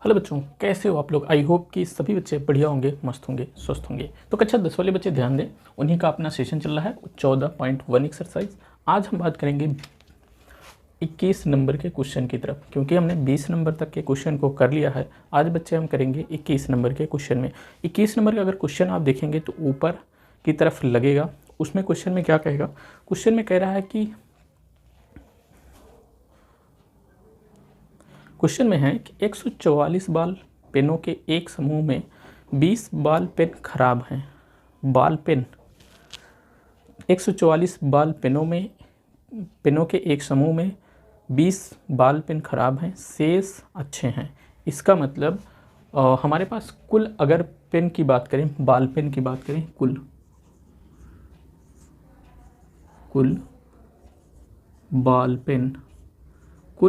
Hello बच्चों, कैसे हो आप लोग। आई होप कि सभी बच्चे बढ़िया होंगे, मस्त होंगे, स्वस्थ होंगे। तो कक्षा 10 वाले बच्चे ध्यान दें, उन्हीं का अपना सेशन चल रहा है 14.1 एक्सरसाइज। आज हम बात करेंगे 21 नंबर के क्वेश्चन की तरफ, क्योंकि हमने 20 नंबर तक के क्वेश्चन को कर लिया है। आज बच्चे हम करेंगे 21 नंबर के क्वेश्चन में। 21 नंबर का अगर क्वेश्चन आप देखेंगे तो ऊपर की तरफ लगेगा। उसमें क्वेश्चन में क्या कहेगा, क्वेश्चन में कह रहा है कि क्वेश्चन में है कि 144 बाल पेनों के एक समूह में 20 बाल पेन खराब हैं। बाल पेन 144 बाल पेनों के एक समूह में 20 बाल पेन खराब हैं, शेष अच्छे हैं। इसका मतलब हमारे पास कुल अगर पेन की बात करें, बाल पेन की बात करें, कुल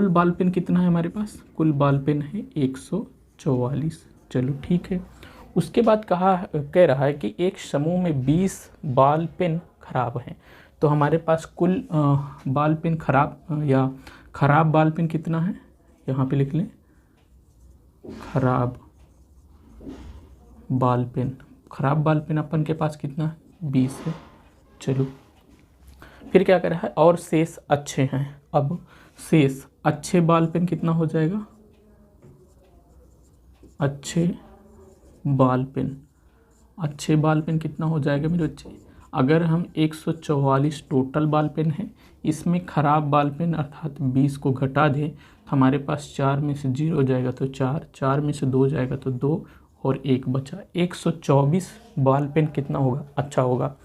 बाल पेन कितना है हमारे पास, कुल बाल पेन है 144। चलो ठीक है। उसके बाद कह रहा है कि एक समूह में 20 बाल पेन खराब हैं। तो हमारे पास कुल बाल पेन खराब बाल पेन कितना है, यहाँ पे लिख लें, खराब बाल पेन अपन के पास कितना है, 20 है। चलो फिर क्या कर रहा है, और शेष अच्छे हैं। अब शेष अच्छे बाल पेन कितना हो जाएगा, अच्छे बाल पेन कितना हो जाएगा मेरे बच्चे। अगर हम 144 टोटल बाल पेन है, इसमें खराब बाल पेन अर्थात 20 को घटा दें तो हमारे पास 4 में से 0 जाएगा तो 4 में से 2 जाएगा तो 2 और 1 बचा। 124 बाल पेन कितना होगा, अच्छा होगा।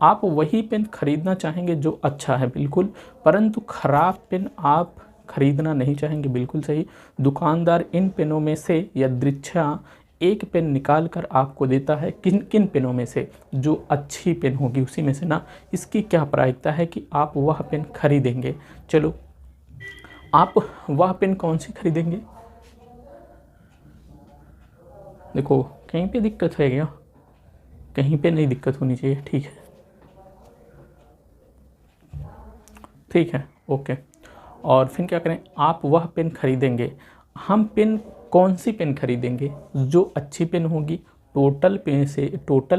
आप वही पेन खरीदना चाहेंगे जो अच्छा है, बिल्कुल, परंतु खराब पेन आप खरीदना नहीं चाहेंगे, बिल्कुल सही। दुकानदार इन पेनों में से यादृच्छा एक पेन निकाल कर आपको देता है। किन पेनों में से, जो अच्छी पेन होगी उसी में से ना। इसकी क्या प्रायिकता है कि आप वह पेन खरीदेंगे। चलो, आप वह पेन कौन सी खरीदेंगे। देखो कहीं पे दिक्कत है क्या, कहीं पे नहीं दिक्कत होनी चाहिए, ठीक है, ओके। और फिर क्या करें, आप वह पेन खरीदेंगे। हम पेन कौन सी पेन खरीदेंगे, जो अच्छी पेन होगी। टोटल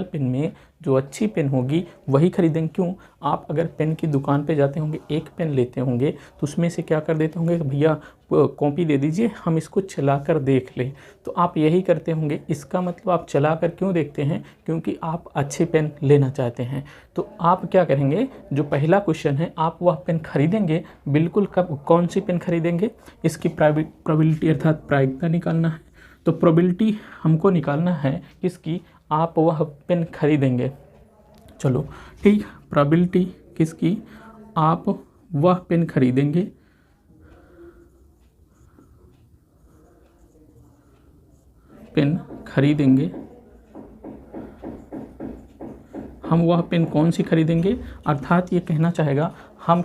पेन में जो अच्छी पेन होगी वही खरीदेंगे। क्यों, आप अगर पेन की दुकान पे जाते होंगे, एक पेन लेते होंगे तो उसमें से क्या कर देते होंगे, भैया कॉपी दे दीजिए, हम इसको चला कर देख लें। तो आप यही करते होंगे। इसका मतलब आप चला कर क्यों देखते हैं, क्योंकि आप अच्छी पेन लेना चाहते हैं। तो आप क्या करेंगे, जो पहला क्वेश्चन है, आप वह पेन खरीदेंगे, बिल्कुल। कब, कौन सी पेन खरीदेंगे, इसकी प्रोबेबिलिटी अर्थात प्रायिकता निकालना है। तो प्रोबेबिलिटी हमको निकालना है किसकी, आप वह पेन खरीदेंगे। चलो ठीक, प्रोबेबिलिटी किसकी, आप वह पेन खरीदेंगे। हम वह पेन कौन सी खरीदेंगे, अर्थात ये कहना चाहेगा हम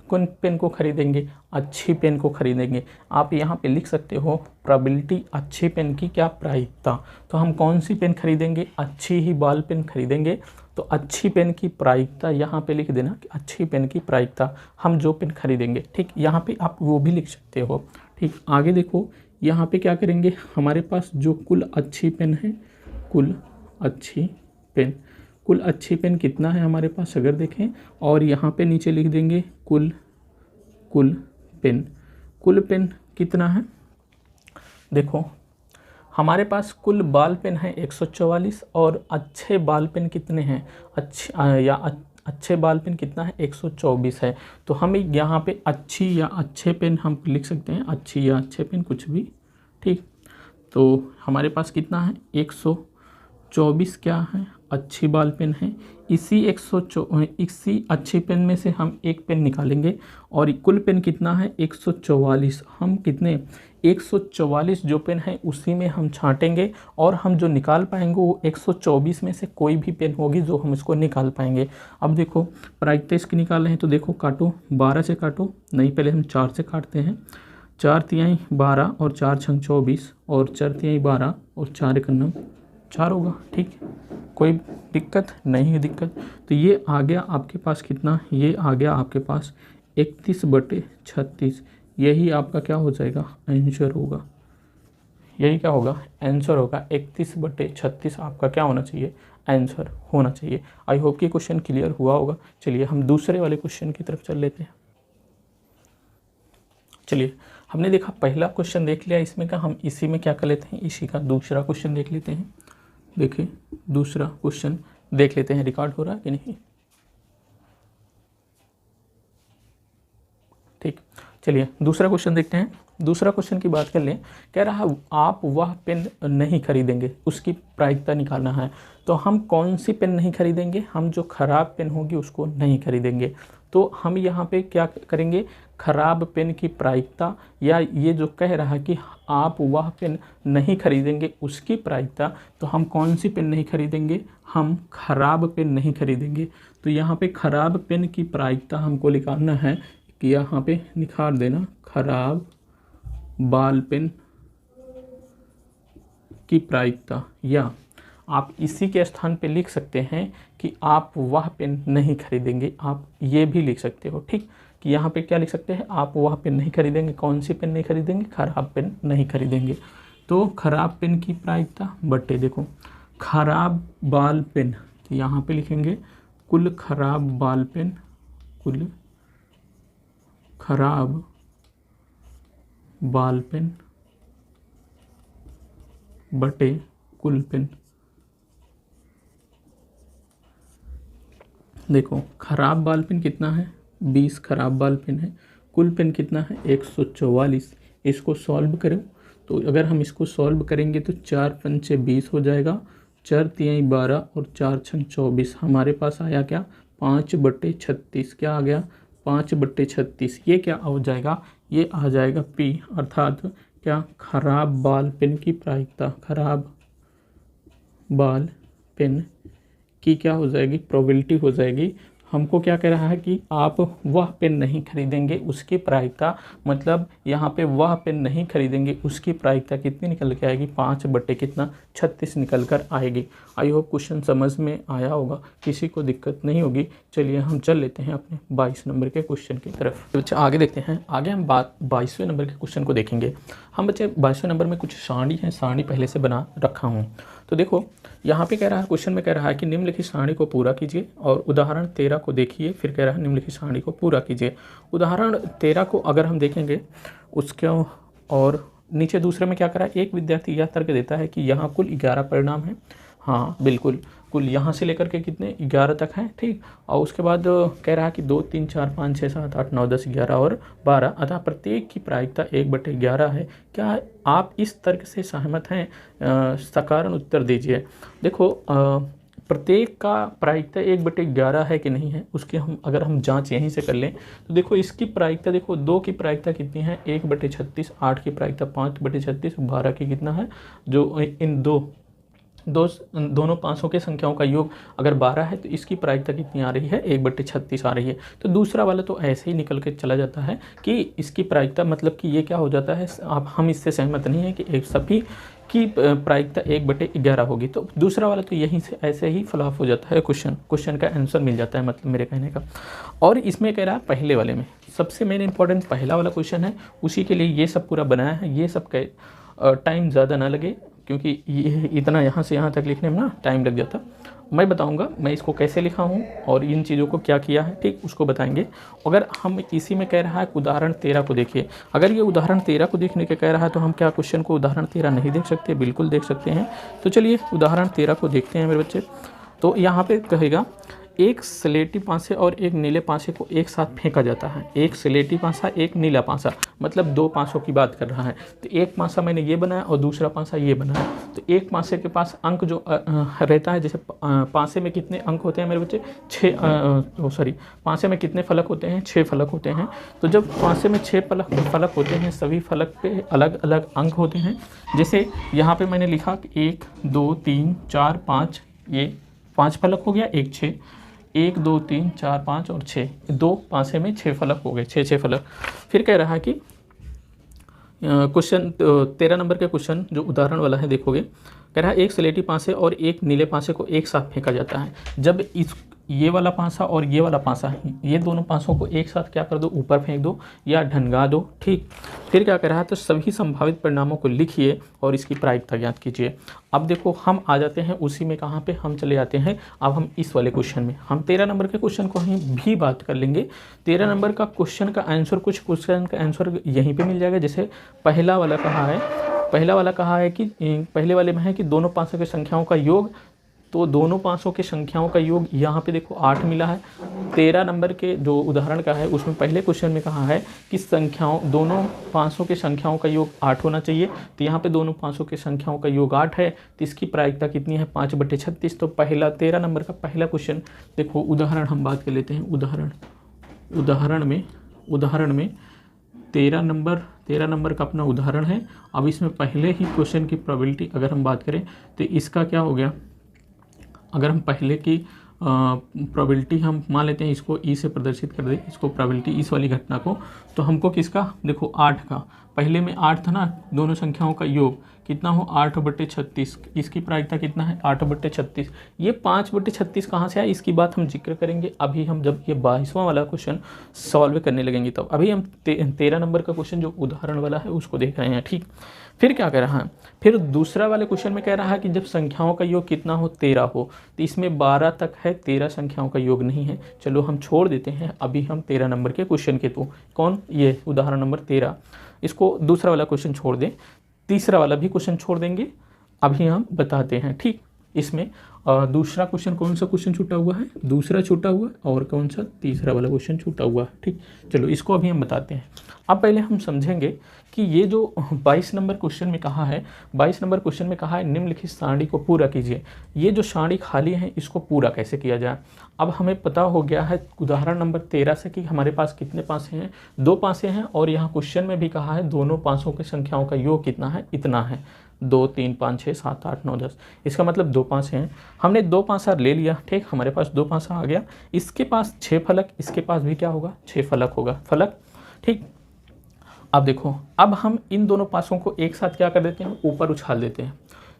कौन पेन को खरीदेंगे, अच्छी पेन को खरीदेंगे। आप यहाँ पे लिख सकते हो प्रोबेबिलिटी अच्छी पेन की क्या प्रायिकता। तो हम कौन सी पेन खरीदेंगे, अच्छी ही बाल पेन खरीदेंगे। तो अच्छी पेन की प्रायिकता यहाँ पे लिख देना कि अच्छी पेन की प्रायिकता, हम जो पेन खरीदेंगे। ठीक, यहाँ पे आप वो भी लिख सकते हो। ठीक, आगे देखो, यहाँ पे क्या करेंगे, हमारे पास जो कुल अच्छी पेन है, कुल अच्छी पेन कितना है हमारे पास, अगर देखें, और यहाँ पे नीचे लिख देंगे कुल पेन कितना है। देखो हमारे पास कुल बाल पेन है 144 और अच्छे बाल पेन कितने हैं, अच्छे बाल पेन कितना है, 124 है। तो हम यहाँ पे अच्छी या अच्छे पेन हम लिख सकते हैं, अच्छी या अच्छे पेन कुछ भी। ठीक, तो हमारे पास कितना है, 124 क्या है, अच्छी बाल पेन है। इसी अच्छी पेन में से हम एक पेन निकालेंगे और कुल पेन कितना है, 144। हम कितने, 144 जो पेन है उसी में हम छांटेंगे और हम जो निकाल पाएंगे वो 124 में से कोई भी पेन होगी जो हम इसको निकाल पाएंगे। अब देखो प्रायिकता इसकी निकाल रहे हैं, तो देखो काटो, 12 से काटो, नहीं पहले हम 4 से काटते हैं। 4 तिहाई 12 और 4 छंग 24 और 4 तिहाई 12 और 4 एक 4 होगा। ठीक, कोई दिक्कत नहीं है, दिक्कत। तो ये आ गया आपके पास कितना, ये आ गया आपके पास 31/36। यही आपका क्या हो जाएगा, आंसर होगा। यही क्या होगा आंसर होगा 31/36 आपका क्या होना चाहिए आंसर होना चाहिए। आई होप कि क्वेश्चन क्लियर हुआ होगा। चलिए हम दूसरे वाले क्वेश्चन की तरफ चल लेते हैं। चलिए हमने देखा पहला क्वेश्चन देख लिया, इसमें का हम इसी में क्या कर लेते हैं, इसी का दूसरा क्वेश्चन देख लेते हैं। देखिए दूसरा क्वेश्चन देख लेते हैं, रिकॉर्ड हो रहा है कि नहीं। ठीक, चलिए दूसरा क्वेश्चन देखते हैं। दूसरा क्वेश्चन की बात कर लें, कह रहा आप वह पेन नहीं खरीदेंगे, उसकी प्रायिकता निकालना है। तो हम कौन सी पेन नहीं खरीदेंगे, हम जो खराब पेन होगी उसको नहीं खरीदेंगे। तो हम यहाँ पे क्या करेंगे, खराब पेन की प्रायिकता, या ये जो कह रहा है कि आप वह पेन नहीं खरीदेंगे उसकी प्रायिकता, तो हम कौन सी पेन नहीं खरीदेंगे, हम खराब पेन नहीं खरीदेंगे। तो यहाँ पे खराब पेन की प्रायिकता हमको निकालना है कि यहाँ पे निखार देना, खराब बाल पेन की प्रायिकता, या आप इसी के स्थान पे लिख सकते हैं कि आप वह पेन नहीं खरीदेंगे, आप ये भी लिख सकते हो। ठीक, कि यहाँ पे क्या लिख सकते हैं, आप वह पेन नहीं खरीदेंगे, कौन सी पेन नहीं खरीदेंगे, खराब पेन नहीं खरीदेंगे। तो खराब पेन की प्रायिकता बटे देखो खराब बाल पेन, तो यहाँ पे लिखेंगे कुल खराब बाल पेन, कुल खराब बाल पेन बटे कुल पेन। देखो खराब बाल पेन कितना है, 20 खराब बाल पेन है, कुल पेन कितना है 144। इसको सॉल्व करो, तो अगर हम इसको सॉल्व करेंगे तो 4 पंचे 20 हो जाएगा, 4 तिहाई 12 और 4 छंग 24। हमारे पास आया क्या 5/36, क्या आ गया 5/36। ये क्या हो जाएगा, ये आ जाएगा P, अर्थात क्या खराब बाल पेन की प्रायिकता, खराब बाल पेन की क्या हो जाएगी, प्रोबेबिलिटी हो जाएगी। हमको क्या कह रहा है कि आप वह पेन नहीं खरीदेंगे उसकी प्रायिकता, मतलब यहाँ पे वह पेन नहीं खरीदेंगे उसकी प्रायिकता कितनी निकल के आएगी, 5/36 निकल कर आएगी। आई होप क्वेश्चन समझ में आया होगा, किसी को दिक्कत नहीं होगी। चलिए हम चल लेते हैं अपने 22 नंबर के क्वेश्चन की तरफ। तो बच्चे आगे देखते हैं, आगे हम 22वें नंबर के क्वेश्चन को देखेंगे। हम बच्चे 22वें नंबर में कुछ सारणी है, सारणी पहले से बना रखा हूँ। तो देखो यहाँ पे कह रहा है, क्वेश्चन में कह रहा है कि निम्नलिखित सारणी को पूरा कीजिए, और उदाहरण 13 को देखिए, फिर कह रहा है निम्नलिखित सारणी को पूरा कीजिए। उदाहरण 13 को अगर हम देखेंगे उसके, और नीचे दूसरे में क्या करा है, एक विद्यार्थी यह तर्क देता है कि यहाँ कुल 11 परिणाम हैं। हाँ बिल्कुल, कुल यहाँ से लेकर के कितने 11 तक हैं। ठीक, और उसके बाद कह रहा है कि 2 3 4 5 6 7 8 9 10 11 और 12, अतः प्रत्येक की प्रायिकता 1/11 है। क्या आप इस तर्क से सहमत हैं, सकारण उत्तर दीजिए। देखो प्रत्येक का प्रायिकता 1/11 है कि नहीं है, उसकी अगर हम जांच यहीं से कर लें तो देखो इसकी प्रायिकता, देखो 2 की प्रायिकता कितनी है 1/36, 8 की प्रायिकता 5/36, 12 की कितना है, जो इन दोनों पाँचों के संख्याओं का योग अगर 12 है तो इसकी प्रायिकता कितनी आ रही है 1/36 आ रही है। तो दूसरा वाला तो ऐसे ही निकल के चला जाता है कि इसकी प्रायिकता, मतलब कि ये क्या हो जाता है, हम इससे सहमत नहीं है कि एक सभी की प्रायिकता 1/11 होगी। तो दूसरा वाला तो यहीं से ऐसे ही फ्लॉप हो जाता है, क्वेश्चन का आंसर मिल जाता है, मतलब मेरे कहने का। और इसमें कह रहा है पहले वाले में सबसे मेन इंपॉर्टेंट पहला वाला क्वेश्चन है, उसी के लिए ये सब पूरा बनाया है। ये सब टाइम ज़्यादा ना लगे, क्योंकि ये इतना यहाँ से यहाँ तक लिखने में ना टाइम लग जाता। मैं बताऊंगा मैं इसको कैसे लिखा हूँ और इन चीज़ों को क्या किया है, ठीक उसको बताएंगे। अगर हम इसी में कह रहा है उदाहरण 13 को देखिए, अगर ये उदाहरण 13 को देखने के कह रहा है तो हम क्या क्वेश्चन को उदाहरण 13 नहीं देख सकते, बिल्कुल देख सकते हैं। तो चलिए उदाहरण 13 को देखते हैं मेरे बच्चे। तो यहाँ पे कहेगा एक स्लेटी पासे और एक नीले पासे को एक साथ फेंका जाता है। एक स्लेटी पासा एक नीला पासा, मतलब 2 पासों की बात कर रहा है। तो एक पासा मैंने ये बनाया और दूसरा पासा ये बनाया। तो एक पासे के पास अंक जो रहता है, जैसे पासे में कितने अंक होते हैं मेरे बच्चे 6, पासे में कितने फलक होते हैं 6 फलक होते हैं। तो जब पासे में 6 फलक होते हैं, सभी फलक पे अलग अलग अंक होते हैं। जैसे यहाँ पे मैंने लिखा कि 1 2 3 4 5, ये 5 फलक हो गया, 1 6, 1 2 3 4 5 और 6, 2 पासे में 6 फलक हो गए, 6 फलक। फिर कह रहा है कि क्वेश्चन 13 नंबर के क्वेश्चन जो उदाहरण वाला है देखोगे, कह रहा है एक स्लेटी पासे और एक नीले पासे को एक साथ फेंका जाता है। जब ये वाला पासा और ये वाला पासा, ये दोनों पासों को एक साथ क्या कर दो, ऊपर फेंक दो या ढनगा दो। ठीक, फिर क्या कर रहा है, तो सभी संभावित परिणामों को लिखिए और इसकी प्रायिकता ज्ञात कीजिए। अब देखो हम आ जाते हैं उसी में, कहाँ पे हम चले जाते हैं, अब हम इस वाले क्वेश्चन में, हम 13 नंबर के क्वेश्चन को ही भी बात कर लेंगे। 13 नंबर का क्वेश्चन का आंसर, कुछ क्वेश्चन का आंसर यहीं पे मिल जाएगा। जैसे पहला वाला कहा है कि पहले वाले में है कि दोनों पासों की संख्याओं का योग, तो दोनों पासों के संख्याओं का योग यहाँ पे देखो 8 मिला है। 13 नंबर के जो उदाहरण का है उसमें पहले क्वेश्चन में कहा है कि दोनों पासों के संख्याओं का योग 8 होना चाहिए, तो यहाँ पे दोनों पासों के संख्याओं का योग 8 है, तो इसकी प्रायिकता कितनी है, 5/36। तो पहला 13 नंबर का पहला क्वेश्चन देखो, उदाहरण हम बात कर लेते हैं। उदाहरण में 13 नंबर का अपना उदाहरण है। अब इसमें पहले ही क्वेश्चन की प्रोबेबिलिटी अगर हम बात करें तो इसका क्या हो गया, अगर हम पहले की प्रोबेबिलिटी हम मान लेते हैं, इसको ई से प्रदर्शित कर दें, इसको प्रोबेबिलिटी इस वाली घटना को, तो हमको किसका देखो 8 का, पहले में 8 था ना, दोनों संख्याओं का योग कितना हो 8/36, इसकी प्रायिकता कितना है 8/36। ये 5/36 कहाँ से आया, इसकी बात हम जिक्र करेंगे अभी, हम जब ये 22वां वाला क्वेश्चन सॉल्व करने लगेंगे तब। अभी हम 13 नंबर का क्वेश्चन जो उदाहरण वाला है उसको देख रहे हैं। ठीक, फिर क्या कह रहा है, फिर दूसरा वाले क्वेश्चन में कह रहा है कि जब संख्याओं का योग कितना हो 13 हो, तो इसमें 12 तक है, 13 संख्याओं का योग नहीं है। चलो हम छोड़ देते हैं अभी हम 13 नंबर के क्वेश्चन के, तो कौन, ये उदाहरण नंबर 13, इसको दूसरा वाला क्वेश्चन छोड़ दें, तीसरा वाला भी क्वेश्चन छोड़ देंगे, अभी हम बताते हैं। ठीक, इसमें दूसरा क्वेश्चन, कौन सा क्वेश्चन छूटा हुआ है, दूसरा छूटा हुआ, और कौन सा, तीसरा वाला क्वेश्चन छूटा हुआ है। ठीक, चलो इसको अभी हम बताते हैं। अब पहले हम समझेंगे कि ये जो 22 नंबर क्वेश्चन में कहा है, 22 नंबर क्वेश्चन में कहा है निम्नलिखित सारणी को पूरा कीजिए। ये जो सारणी खाली है इसको पूरा कैसे किया जाए। अब हमें पता हो गया है उदाहरण नंबर 13 से कि हमारे पास कितने पासे हैं, 2 पासे हैं, और यहाँ क्वेश्चन में भी कहा है दोनों पासों की संख्याओं का योग कितना है, इतना है, 2 3 5 6 7 8 9 10, इसका मतलब 2 पासे हैं। हमने 2 पासा ले लिया, ठीक, हमारे पास 2 पासा आ गया, इसके पास 6 फलक, इसके पास भी क्या होगा 6 फलक होगा, फलक। ठीक, अब देखो, अब हम इन दोनों पासों को एक साथ क्या कर देते हैं, ऊपर उछाल देते हैं।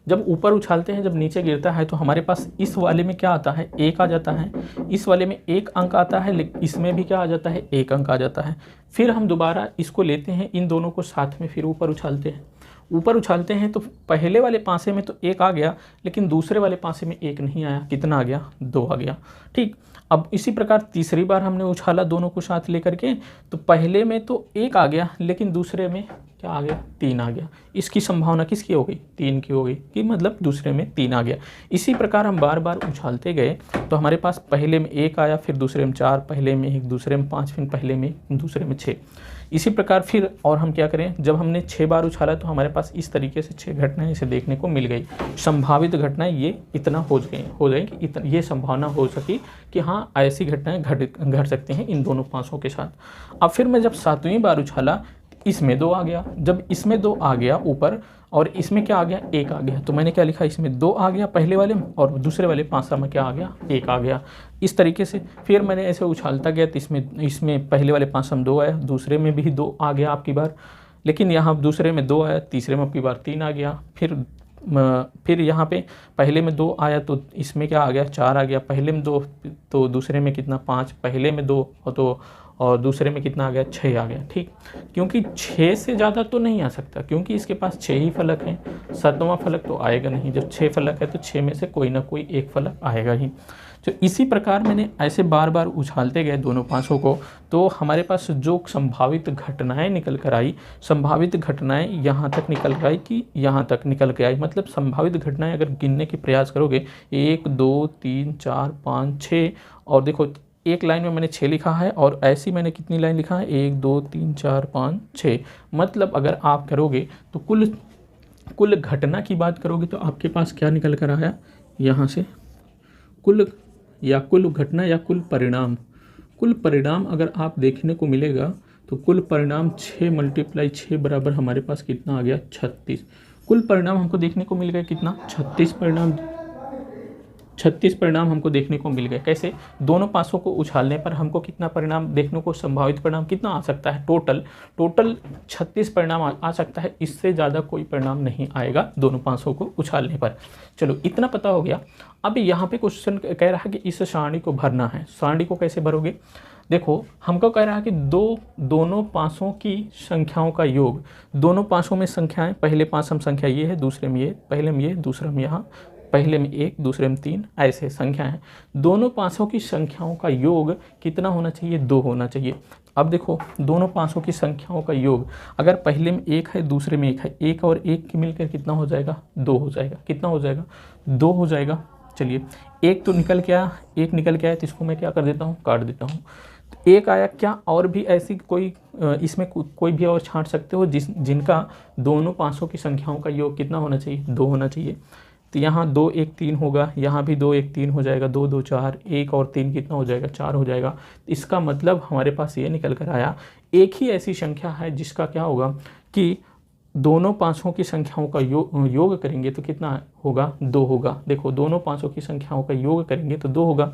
जब ऊपर उछालते हैं, जब नीचे गिरता है, तो हमारे पास इस वाले में क्या आता है, 1 आ जाता है, इस वाले में 1 अंक आता है, लेकिन इसमें भी क्या आ जाता है, 1 अंक आ जाता है। फिर हम दोबारा इसको लेते हैं, इन दोनों को साथ में फिर ऊपर उछालते हैं। ऊपर उछालते हैं तो पहले वाले पासे में तो 1 आ गया, लेकिन दूसरे वाले पासे में 1 नहीं आया, कितना आ गया, 2 आ गया। ठीक, अब इसी प्रकार तीसरी बार हमने उछाला दोनों को साथ लेकर के, तो पहले में तो 1 आ गया, लेकिन दूसरे में क्या आ गया, 3 आ गया। इसकी संभावना किसकी हो गई, 3 की हो गई, कि मतलब दूसरे में 3 आ गया। इसी प्रकार हम बार बार उछालते गए, तो हमारे पास पहले में 1 आया, फिर दूसरे में 4, पहले में 1, दूसरे में 5, फिर पहले में दूसरे में 6। इसी प्रकार फिर और हम क्या करें, जब हमने 6 बार उछाला तो हमारे पास इस तरीके से 6 घटनाएं इसे देखने को मिल गई। संभावित घटनाएं ये इतना हो गई कि ये संभावना हो सकी कि हाँ ऐसी घटनाएं घट सकती हैं इन दोनों पासों के साथ। अब फिर मैं जब 7वीं बार उछाला, इसमें 2 आ गया, जब इसमें 2 आ गया ऊपर, और इसमें क्या आ गया, 1 आ गया, तो मैंने क्या लिखा, इसमें 2 आ गया पहले वाले में, और दूसरे वाले पासा में क्या आ गया, 1 आ गया। इस तरीके से फिर मैंने ऐसे उछालता गया, तो इसमें पहले वाले पासा में 2 आया, दूसरे में भी 2 आ गया आपकी बार, लेकिन यहाँ दूसरे में 2 आया, तीसरे में आपकी बार 3 आ गया। फिर यहाँ पे पहले में 2 आया, तो इसमें क्या आ गया, 4 आ गया, पहले में 2, तो दूसरे में कितना, 5, पहले में 2, और दूसरे में कितना आ गया, 6 आ गया। ठीक, क्योंकि 6 से ज़्यादा तो नहीं आ सकता, क्योंकि इसके पास 6 ही फलक हैं, 7वां फलक तो आएगा नहीं। जब 6 फलक है तो 6 में से कोई ना कोई एक फलक आएगा ही। तो इसी प्रकार मैंने ऐसे बार बार उछालते गए दोनों पासों को, तो हमारे पास जो संभावित घटनाएं निकल कर आई, संभावित घटनाएं यहाँ तक निकल कर आई कि यहाँ तक निकल के आई, मतलब संभावित घटनाएं अगर गिनने के प्रयास करोगे, 1 2 3 4 5 6, और देखो एक लाइन में मैंने 6 लिखा है, और ऐसी मैंने कितनी लाइन लिखा है, 1 2 3 4 5 6, मतलब अगर आप करोगे तो कुल घटना की बात करोगे तो आपके पास क्या निकल कर आया, यहाँ से कुल घटना या कुल परिणाम अगर आप देखने को मिलेगा, तो कुल परिणाम 6 × 6 बराबर हमारे पास कितना आ गया, 36। कुल परिणाम हमको देखने को मिल गया कितना, 36 परिणाम, 36 परिणाम हमको देखने को मिल गए। कैसे? दोनों पासों को उछालने पर हमको कितना परिणाम देखने को, संभावित परिणाम कितना आ सकता है? टोटल 36 परिणाम आ सकता है। इससे ज़्यादा कोई परिणाम नहीं आएगा दोनों पासों को उछालने पर। चलो इतना पता हो गया। अब यहाँ पे क्वेश्चन कह रहा है कि इस सारणी को भरना है। सारणी को कैसे भरोगे? देखो हमको कह रहा है कि दोनों पासों की संख्याओं का योग, दोनों पासों में संख्याएं, पहले पास हम संख्या ये है, दूसरे में ये, पहले में ये, दूसरे में यहाँ, पहले में 1, दूसरे में 3, ऐसे संख्या है। दोनों पासों की संख्याओं का योग कितना होना चाहिए? 2 होना चाहिए। अब देखो दोनों पासों की संख्याओं का योग, अगर पहले में 1 है, दूसरे में 1 है, 1 और 1 की मिलकर कितना हो जाएगा? 2 हो जाएगा। कितना हो जाएगा? 2 हो जाएगा। चलिए एक तो निकल के आया, एक निकल के आया, तो इसको मैं क्या कर देता हूँ? काट देता हूँ। तो एक आया। क्या और भी ऐसी कोई इसमें कोई भी और छांट सकते हो जिनका दोनों पासों की संख्याओं का योग कितना होना चाहिए? 2 होना चाहिए। तो यहाँ 2 1 3 होगा, यहाँ भी 2 1 3 हो जाएगा, 2 2 4, 1 और 3 कितना हो जाएगा? 4 हो जाएगा। इसका मतलब हमारे पास ये निकल कर आया, एक ही ऐसी संख्या है जिसका क्या होगा कि दोनों पासों की संख्याओं का योग करेंगे तो कितना होगा? 2 होगा। देखो दोनों पासों की संख्याओं का योग करेंगे तो 2 होगा।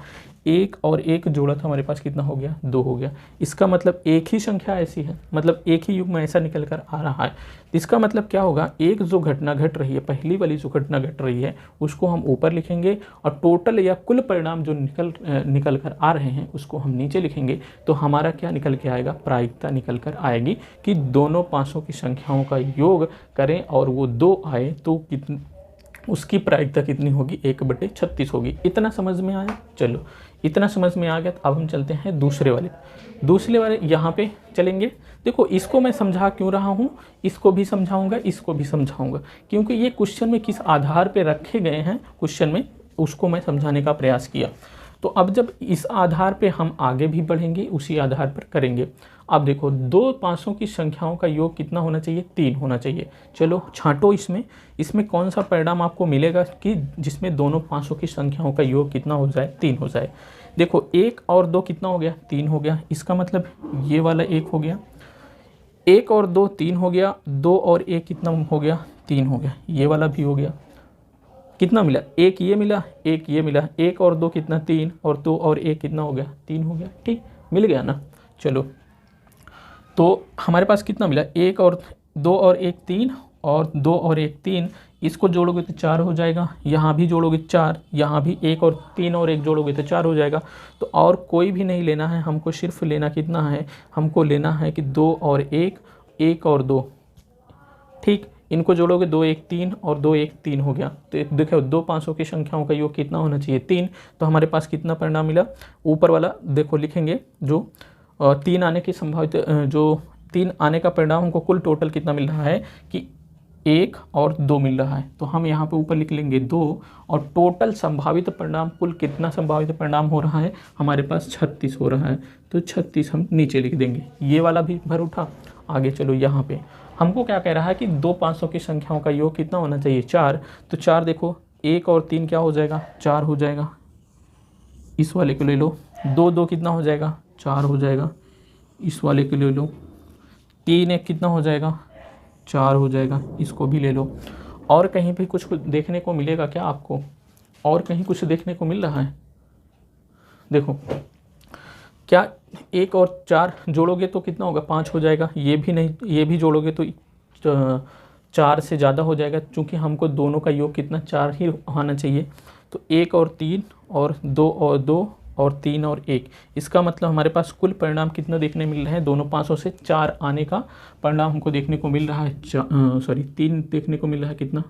1 और 1 जोड़ा था हमारे पास, कितना हो गया? 2 हो गया। इसका मतलब एक ही संख्या ऐसी है, मतलब एक ही युग में ऐसा निकल कर आ रहा है। इसका मतलब क्या होगा? एक जो घटना घट रही है, पहली वाली जो घटना घट रही है उसको हम ऊपर लिखेंगे और टोटल या कुल परिणाम जो निकल कर आ रहे हैं उसको हम नीचे लिखेंगे। तो हमारा क्या निकल के आएगा? प्रायिकता निकल कर आएगी कि दोनों पासों की संख्याओं का योग करें और वो 2 आए तो उसकी प्रायिकता कितनी होगी? 1/36 होगी। इतना समझ में आया? चलो इतना समझ में आ गया। तो अब हम चलते हैं दूसरे वाले यहाँ पे चलेंगे। देखो इसको मैं समझा क्यों रहा हूँ, इसको भी समझाऊंगा, इसको भी समझाऊंगा, क्योंकि ये क्वेश्चन में किस आधार पे रखे गए हैं क्वेश्चन में, उसको मैं समझाने का प्रयास किया। तो अब जब इस आधार पे हम आगे भी बढ़ेंगे, उसी आधार पर करेंगे। अब देखो दो पासों की संख्याओं का योग कितना होना चाहिए? 3 होना चाहिए। चलो छांटो इसमें कौन सा परिणाम आपको मिलेगा कि जिसमें दोनों पासों की संख्याओं का योग कितना हो जाए? 3 हो जाए। देखो 1 और 2 कितना हो गया? 3 हो गया। इसका मतलब ये वाला 1 हो गया, 1 और 2 3 हो गया, 2 और 1 कितना हो गया? 3 हो गया। ये वाला भी हो गया। कितना मिला? 1 ये मिला, 1 ये मिला, 1 और 2 कितना? 3, और 2 और 1 कितना हो गया? 3 हो गया। ठीक, मिल गया ना। चलो तो हमारे पास कितना मिला? 1 और 2 और 1 3, और 2 और 1 3, इसको जोड़ोगे तो 4 हो जाएगा। यहाँ भी जोड़ोगे 4, यहाँ भी 1 और 3 और 1 जोड़ोगे तो 4 हो जाएगा। तो और कोई भी नहीं लेना है हमको, सिर्फ लेना कितना है? हमको लेना है कि 2 और 1, 1 और 2। ठीक, इनको जोड़ोगे 2 1 3 और 2 1 3 हो गया। तो देखो दो पासों की संख्याओं का योग कितना होना चाहिए? 3। तो हमारे पास कितना परिणाम मिला? ऊपर वाला देखो लिखेंगे, जो 3 आने की संभावित, जो 3 आने का परिणाम हमको कुल टोटल कितना मिल रहा है कि 1 और 2 मिल रहा है। तो हम यहाँ पे ऊपर लिख लेंगे 2, और टोटल संभावित परिणाम कुल कितना संभावित परिणाम हो रहा है? हमारे पास 36 हो रहा है। तो 36 हम नीचे लिख देंगे। ये वाला भी भर उठा। आगे चलो, यहाँ पे हमको क्या कह रहा है कि दो पासों की संख्याओं का योग कितना होना चाहिए? 4। तो 4 देखो 1 और 3 क्या हो जाएगा? 4 हो जाएगा। इस वाले को ले लो, 2 2 कितना हो जाएगा? 4 हो जाएगा। इस वाले को ले लो, 3 1 कितना हो जाएगा? 4 हो जाएगा। इसको भी ले लो। और कहीं भी कुछ देखने को मिलेगा क्या आपको? और कहीं कुछ देखने को मिल रहा है? देखो क्या 1 और 4 जोड़ोगे तो कितना होगा? 5 हो जाएगा। ये भी नहीं, ये भी जोड़ोगे तो 4 से ज़्यादा हो जाएगा, क्योंकि हमको दोनों का योग कितना? 4 ही होना चाहिए। तो 1 और 3 और 2 और 2 और 3 और 1, इसका मतलब हमारे पास कुल परिणाम कितना देखने मिल रहा है? दोनों पासों से 4 आने का परिणाम हमको देखने को मिल रहा है। 3 देखने को मिल रहा है। कितना?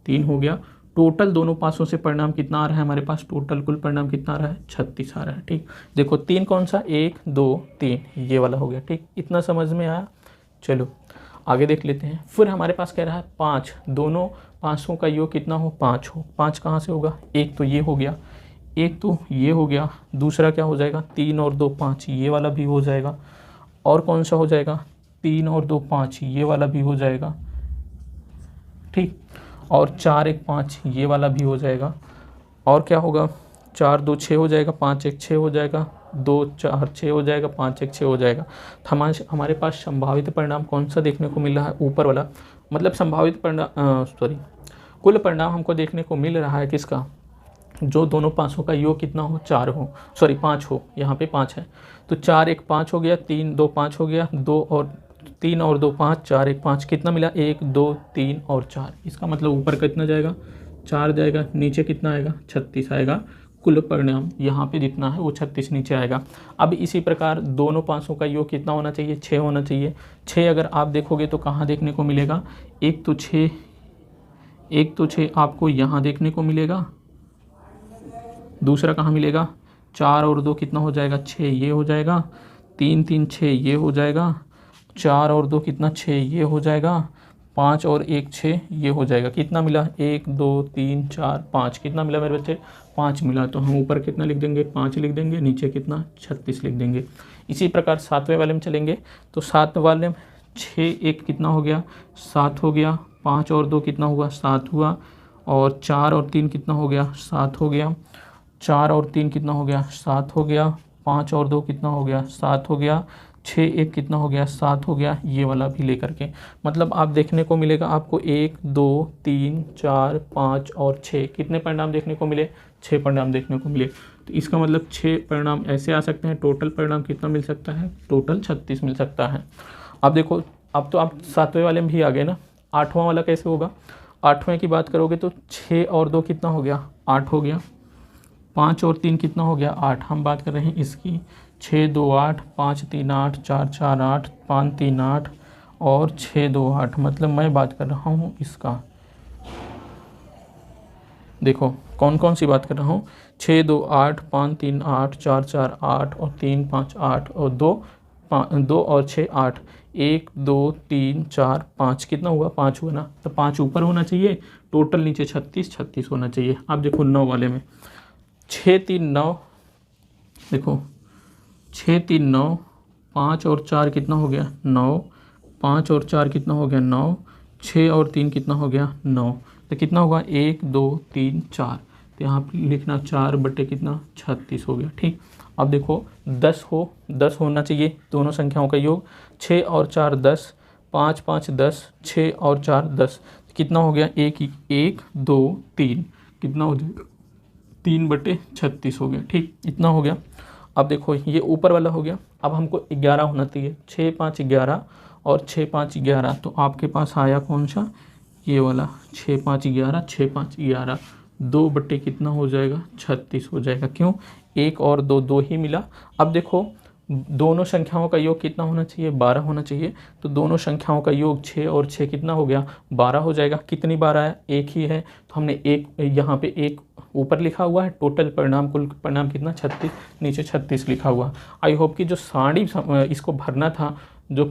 3 हो गया। टोटल दोनों पासों से परिणाम कितना आ रहा है हमारे पास? टोटल कुल परिणाम कितना आ रहा है? 36 आ रहा है। ठीक, देखो 3 कौन सा? 1 2 3, ये वाला हो गया। ठीक, इतना समझ में आया। चलो आगे देख लेते हैं। फिर हमारे पास कह रहा है 5, दोनों पासों का योग कितना हो? 5 हो। 5 कहाँ से होगा? एक तो ये हो गया, एक तो ये हो गया, दूसरा क्या हो जाएगा? 3 और 2 5, ये वाला भी हो जाएगा। और कौन सा हो जाएगा? 3 और 2 5, ये वाला भी हो जाएगा। ठीक, और 4 1 5, ये वाला भी हो जाएगा। और क्या होगा? 4 2 6 हो जाएगा, 5 1 6 हो जाएगा, 2 4 6 हो जाएगा, 5 1 6 हो जाएगा। हमारे पास संभावित परिणाम कौन सा देखने को मिल रहा है? ऊपर वाला, मतलब संभावित परिणाम, कुल परिणाम हमको देखने को मिल रहा है किसका, जो दोनों पाँचों का योग कितना हो, 4 हो, सॉरी 5 हो, यहाँ पे 5 है तो 4 1 5 हो गया, 3 2 5 हो गया, 2 और 3 और 2 5, 4 1 5, कितना मिला 1 2 3 और 4। इसका मतलब ऊपर कितना जाएगा, 4 जाएगा, नीचे कितना आएगा 36 आएगा। कुल परिणाम यहाँ पे जितना है वो 36 नीचे आएगा। अब इसी प्रकार दोनों पाँचों का योग कितना होना चाहिए, 6 होना चाहिए। 6 अगर आप देखोगे तो कहाँ देखने को मिलेगा, एक तो 6 आपको यहाँ देखने को मिलेगा, दूसरा कहाँ मिलेगा, 4 और 2 कितना हो जाएगा 6, ये हो जाएगा, 3 3 6 ये हो जाएगा, 4 और 2 कितना 6 ये हो जाएगा, 5 और 1 6 ये हो जाएगा। कितना मिला 1 2 3 4 5, कितना मिला मेरे बच्चे 5 मिला। तो हम ऊपर कितना लिख देंगे 5 लिख देंगे, नीचे कितना 36 लिख देंगे। इसी प्रकार 7वें वाले में चलेंगे तो 7वें वाले में 6 1 कितना हो गया 7 हो गया, 5 और 2 कितना हुआ 7 हुआ, और 4 और 3 कितना हो गया 7 हो गया, 4 और 3 कितना हो गया 7 हो गया, 5 और 2 कितना हो गया 7 हो गया, 6 1 कितना हो गया 7 हो गया, ये वाला भी लेकर के। मतलब आप देखने को मिलेगा आपको 1 2 3 4 5 और 6 कितने परिणाम देखने को मिले, 6 परिणाम देखने को मिले। तो इसका मतलब 6 परिणाम ऐसे आ सकते हैं। टोटल परिणाम कितना मिल सकता है, टोटल 36 मिल सकता है। अब देखो, अब तो आप 7वें वाले में भी आ गए ना। 8वां वाला कैसे होगा, 8वें की बात करोगे तो 6 और 2 कितना हो गया 8 हो गया, 5 और 3 कितना हो गया 8। हम बात कर रहे हैं इसकी, 6 2 8, 5 3 8, 4 4 8, 5 3 8 और 6 2 8। मतलब मैं बात कर रहा हूँ इसका, देखो कौन कौन सी बात कर रहा हूँ, 6 2 8, 5 3 8, 4 4 8 और 3 5 8 और 2 और 6 8, 1 2 3 4 5, कितना हुआ 5 हुआ ना। तो 5 ऊपर होना चाहिए, टोटल नीचे 36 होना चाहिए। अब देखो 9 वाले में 6 3 9, देखो 6 3 9, 5 और 4 कितना हो गया 9, 5 और 4 कितना हो गया 9, 6 और 3 कितना हो गया 9। तो कितना होगा 1 2 3 4, तो यहाँ पे लिखना 4 बटे कितना 36 हो गया। ठीक, अब देखो 10 होना चाहिए दोनों संख्याओं का योग, 6 और 4 10, 5 5 10, 6 और 4 10, कितना हो गया 1 2 3, कितना हो जाएगा 3 बटे 36 हो गया। ठीक, इतना हो गया। अब देखो ये ऊपर वाला हो गया, अब हमको 11 होना चाहिए, 6 5 11 और 6 5 11। तो आपके पास आया कौन सा, ये वाला 6 5 11, 6 5 11, 2 बटे कितना हो जाएगा 36 हो जाएगा। क्यों, 1 और 2 ही मिला। अब देखो दोनों संख्याओं का योग कितना होना चाहिए 12 होना चाहिए। तो दोनों संख्याओं का योग 6 और 6 कितना हो गया 12 हो जाएगा। कितनी बार आया, एक ही है, तो हमने एक यहाँ पे एक ऊपर लिखा हुआ है। टोटल परिणाम, कुल परिणाम कितना 36, नीचे 36 लिखा हुआ। आई होप कि जो सारणी इसको भरना था, जो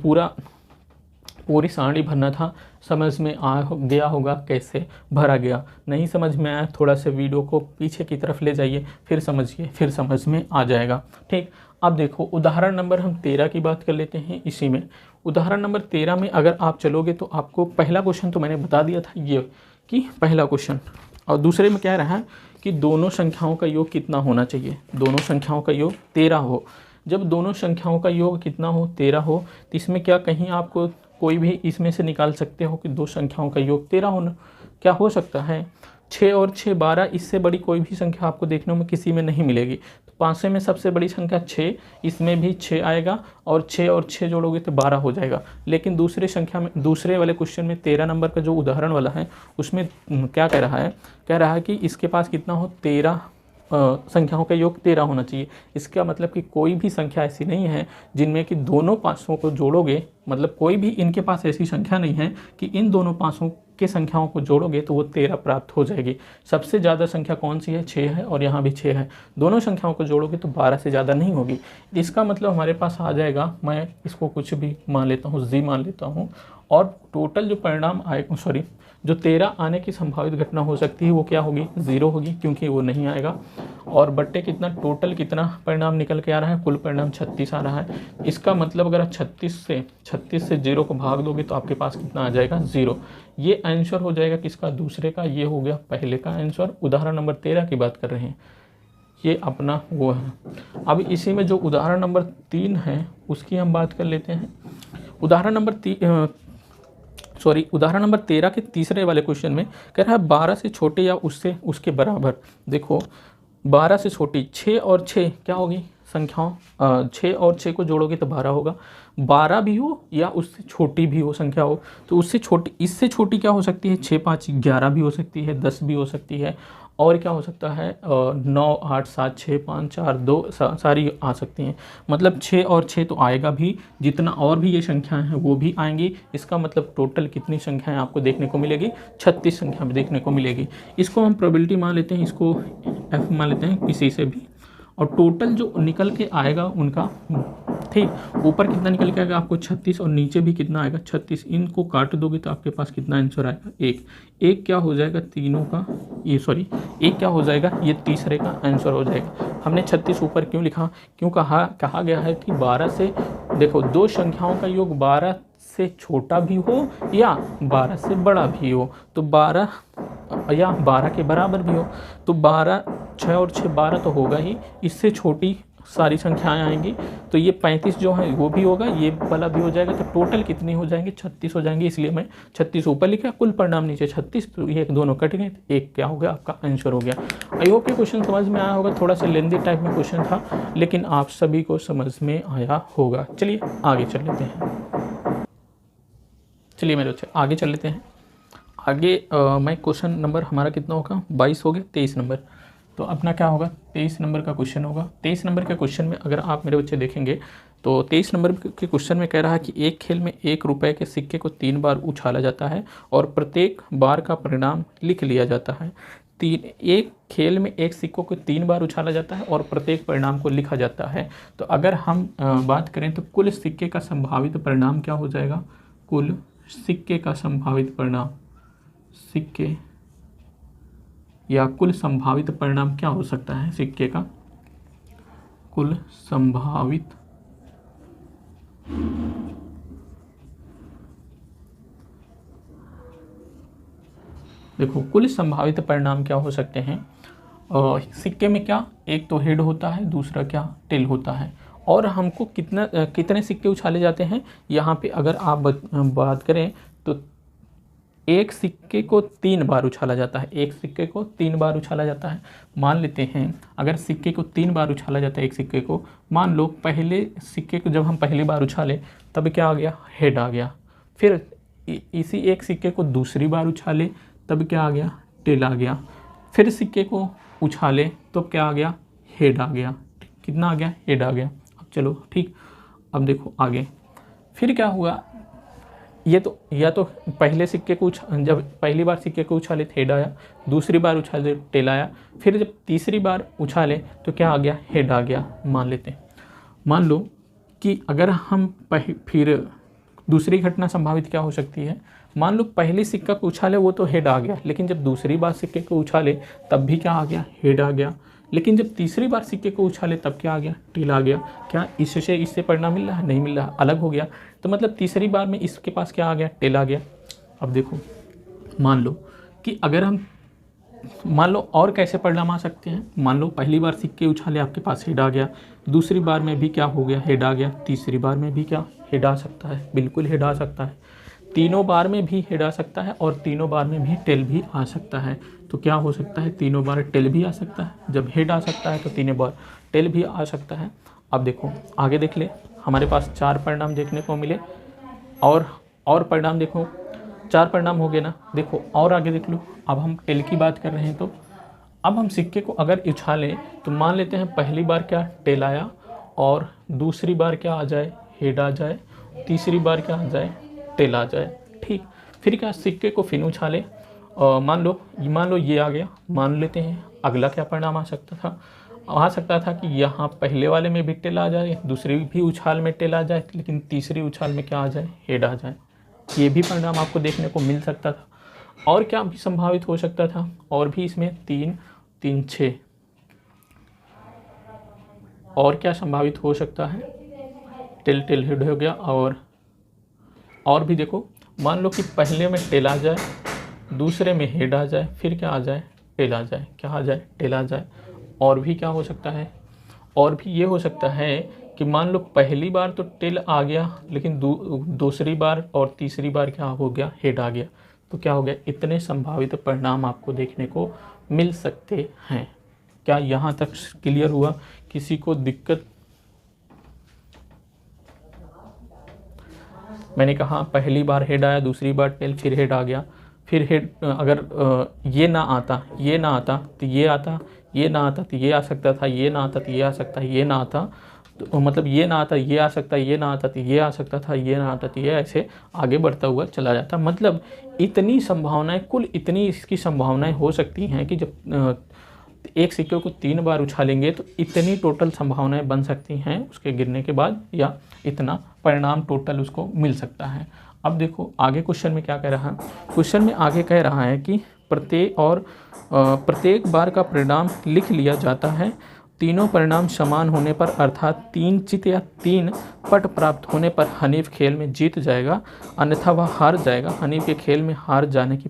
पूरी सारणी भरना था, समझ में आ गया होगा कैसे भरा गया। नहीं समझ में आया, थोड़ा सा वीडियो को पीछे की तरफ ले जाइए, फिर समझिए, फिर समझ में आ जाएगा। ठीक, अब देखो उदाहरण नंबर हम 13 की बात कर लेते हैं। इसी में उदाहरण नंबर 13 में अगर आप चलोगे तो आपको पहला क्वेश्चन तो मैंने बता दिया था ये कि पहला क्वेश्चन, और दूसरे में क्या रहा कि दोनों संख्याओं का योग कितना होना चाहिए, दोनों संख्याओं का योग 13 हो। जब दोनों संख्याओं का योग कितना हो 13 हो, तो इसमें क्या कहीं आपको कोई भी इसमें से निकाल सकते हो कि दो संख्याओं का योग 13 होना, क्या हो सकता है 6 और 6 12, इससे बड़ी कोई भी संख्या आपको देखने में किसी में नहीं मिलेगी। तो 5 में सबसे बड़ी संख्या 6, इसमें भी 6 आएगा, और 6 और 6 जोड़ोगे तो 12 हो जाएगा। लेकिन दूसरे संख्या में, दूसरे वाले क्वेश्चन में 13 नंबर का जो उदाहरण वाला है उसमें क्या कह रहा है कि इसके पास कितना हो 13 संख्याओं का योग 13 होना चाहिए। इसका मतलब कि कोई भी संख्या ऐसी नहीं है जिनमें कि दोनों पासों को जोड़ोगे, मतलब कोई भी इनके पास ऐसी संख्या नहीं है कि इन दोनों पासों के संख्याओं को जोड़ोगे तो वो 13 प्राप्त हो जाएगी। सबसे ज़्यादा संख्या कौन सी है 6 है, और यहाँ भी 6 है। दोनों संख्याओं को जोड़ोगे तो 12 से ज़्यादा नहीं होगी। इसका मतलब हमारे पास आ जाएगा, मैं इसको कुछ भी मान लेता हूँ, जी मान लेता हूँ, और टोटल जो परिणाम आए, सॉरी जो 13 आने की संभावित घटना हो सकती है वो क्या होगी 0 होगी, क्योंकि वो नहीं आएगा। और बट्टे कितना, टोटल कितना परिणाम निकल के आ रहा है, कुल परिणाम 36 आ रहा है। इसका मतलब अगर 36 से 0 को भाग दोगे तो आपके पास कितना आ जाएगा 0। ये आंसर हो जाएगा किसका, दूसरे का। ये हो गया पहले का आंसर। उदाहरण नंबर 13 की बात कर रहे हैं, ये अपना वो है। अब इसी में जो उदाहरण नंबर 3 है उसकी हम बात कर लेते हैं। उदाहरण नंबर सॉरी उदाहरण नंबर 13 के तीसरे वाले क्वेश्चन में कह रहा है 12 से छोटे या उससे उसके बराबर। देखो 12 से छोटी 6 और 6 क्या होगी संख्याओं, 6 और 6 को जोड़ोगे तो 12 होगा। 12 भी हो या उससे छोटी भी हो संख्या हो, तो उससे छोटी, इससे छोटी क्या हो सकती है 6 5 11 भी हो सकती है, 10 भी हो सकती है, और क्या हो सकता है 9 8 7 6 5 4 2 सारी आ सकती हैं। मतलब 6 और 6 तो आएगा भी, जितना और भी ये संख्याएं हैं वो भी आएंगी। इसका मतलब टोटल कितनी संख्याएं आपको देखने को मिलेगी, 36 संख्या में देखने को मिलेगी। इसको हम प्रोबेबिलिटी मान लेते हैं, इसको F मान लेते हैं किसी से भी, और टोटल जो निकल के आएगा उनका, ठीक, ऊपर कितना निकल के आएगा आपको 36 और नीचे भी कितना आएगा 36। इनको काट दोगे तो आपके पास कितना आंसर आएगा 1। एक क्या हो जाएगा तीनों का, ये सॉरी एक क्या हो जाएगा ये तीसरे का आंसर हो जाएगा। हमने 36 ऊपर क्यों लिखा, क्यों कहा गया है कि 12 से, देखो दो संख्याओं का योग 12 से छोटा भी हो या 12 से बड़ा भी हो, तो 12 या 12 के बराबर भी हो, तो 12 6 और 6 12 तो होगा ही, इससे छोटी सारी संख्याएं आएंगी, तो ये 35 जो है वो भी होगा, ये वाला भी हो जाएगा, तो टोटल कितनी हो जाएंगे 36 हो जाएंगे। इसलिए मैं 36 ऊपर लिखा, कुल परिणाम नीचे 36, तो ये दोनों कट गए, एक क्या हो गया आपका आंसर हो गया। आई होप ये क्वेश्चन समझ में आया होगा, थोड़ा सा लेंदी टाइप में क्वेश्चन था लेकिन आप सभी को समझ में आया होगा। चलिए आगे चल लेते हैं, चलिए मेरे बच्चे आगे चल लेते हैं। आगे मैं क्वेश्चन नंबर हमारा कितना होगा 22 हो गया, 23 नंबर, तो अपना क्या होगा 23 नंबर का क्वेश्चन होगा। 23 नंबर के क्वेश्चन में अगर आप मेरे बच्चे देखेंगे तो 23 नंबर के क्वेश्चन में कह रहा है कि एक खेल में 1 रुपये के सिक्के को 3 बार उछाला जाता है और प्रत्येक बार का परिणाम लिख लिया जाता है। एक खेल में एक सिक्कों को 3 बार उछाला जाता है और प्रत्येक परिणाम को लिखा जाता है। तो अगर हम बात करें तो कुल सिक्के का संभावित परिणाम क्या हो जाएगा, कुल सिक्के का संभावित परिणाम, सिक्के या कुल संभावित परिणाम क्या हो सकता है सिक्के का, कुल संभावित देखो कुल संभावित परिणाम क्या हो सकते हैं। सिक्के में क्या, एक तो हेड होता है, दूसरा क्या टेल होता है, और हमको कितने सिक्के उछाले जाते हैं यहाँ पे अगर आप बात करें तो एक सिक्के को 3 बार उछाला जाता है, एक सिक्के को 3 बार उछाला जाता है। मान लेते हैं अगर सिक्के को 3 बार उछाला जाता है एक सिक्के को, मान लो पहले सिक्के को जब हम पहली बार उछाले तब क्या आ गया हेड आ गया, फिर इसी एक सिक्के को दूसरी बार उछाले तब क्या आ गया टेल आ गया, फिर सिक्के को उछाले तो क्या आ गया हेड आ गया, कितना आ गया हेड आ गया। अब चलो ठीक, अब देखो आगे फिर क्या हुआ, ये तो या तो पहले सिक्के को जब पहली बार सिक्के को उछाले हेड आया, दूसरी बार उछाले टेल आया, फिर जब तीसरी बार उछाले तो क्या आ गया हेड आ गया। मान लेते हैं, मान लो कि अगर हम फिर दूसरी घटना संभावित क्या हो सकती है, मान लो पहले सिक्का को उछाले वो तो हेड आ गया, लेकिन जब दूसरी बार सिक्के को उछाले तब भी क्या आ गया हेड आ गया, लेकिन जब तीसरी बार सिक्के को उछाले तब क्या आ गया टेल आ गया। क्या इससे परिणाम मिल रहा है, नहीं मिल रहा, अलग हो गया, तो मतलब तीसरी बार में इसके पास क्या आ गया टेल आ गया। अब देखो मान लो कि अगर हम मान लो और कैसे परिणाम आ सकते हैं, मान लो पहली बार सिक्के उछाले आपके पास हेड आ गया, दूसरी बार में भी क्या हो गया हेड आ गया, तीसरी बार में भी क्या हेड आ सकता है, बिल्कुल हेड आ सकता है, तीनों बार में भी हेड आ सकता है और तीनों बार में भी टेल भी आ सकता है। तो क्या हो सकता है तीनों बार टेल भी आ सकता है, जब हेड आ सकता है तो तीनों बार टेल भी आ सकता है। अब देखो आगे देख ले, हमारे पास 4 परिणाम देखने को मिले, और परिणाम देखो 4 परिणाम हो गए ना। देखो और आगे देख लो, अब हम टेल की बात कर रहे हैं, तो अब हम सिक्के को अगर उछालें तो मान लेते हैं पहली बार क्या टेल आया और दूसरी बार क्या आ जाए हेड आ जाए, तीसरी बार क्या आ जाए टेल आ जाए, ठीक। फिर क्या सिक्के को फिर उछाले, मान लो ये आ गया, मान लेते हैं अगला क्या परिणाम आ सकता था कि यहाँ पहले वाले में भी टेल आ जाए, दूसरी भी उछाल में टेल आ जाए, लेकिन तीसरी उछाल में क्या आ जाए हेड आ जाए। ये भी परिणाम आपको देखने को मिल सकता था। और क्या भी संभावित हो सकता था, और भी इसमें 3 3 6 और क्या संभावित हो सकता है, टेल टेल हेड हो गया, और भी देखो मान लो कि पहले में टेल आ जाए, दूसरे में हेड आ जाए, फिर क्या आ जाए टेल आ जाए, क्या आ जाए टेल आ जाए। और भी क्या हो सकता है, और भी ये हो सकता है कि मान लो पहली बार तो टेल आ गया, लेकिन दूसरी बार और तीसरी बार क्या हो गया, हेड आ गया। तो क्या हो गया, इतने संभावित परिणाम आपको देखने को मिल सकते हैं। क्या यहाँ तक क्लियर हुआ? किसी को दिक्कत? मैंने कहा पहली बार हेड आया, दूसरी बार टेल, फिर हेड आ गया। फिर हेड अगर ये ना आता तो ये आता, ये ना आता तो ये आ सकता था, ये ना आता तो ये आ सकता है, ये ना आता तो मतलब ये ना आता ये आ सकता है, ये ना आता तो ये आ सकता था, ये ना आता तो ये, ऐसे आगे बढ़ता हुआ चला जाता। मतलब इतनी संभावनाएं, कुल इतनी इसकी संभावनाएं हो सकती हैं कि जब एक सिक्के को 3 बार उछालेंगे तो इतनी टोटल संभावनाएं बन सकती हैं उसके गिरने के बाद, या इतना परिणाम टोटल उसको मिल सकता है। अब देखो आगे क्वेश्चन में क्या कह रहा है। क्वेश्चन में आगे कह रहा है कि प्रत्येक बार का परिणाम लिख लिया जाता है। तीनों परिणाम समान होने पर, अर्थात 3 चित या 3 पट प्राप्त होने पर हनीफ खेल में जीत जाएगा, अन्यथा वह हार जाएगा। हनीफ के खेल में हार जाने की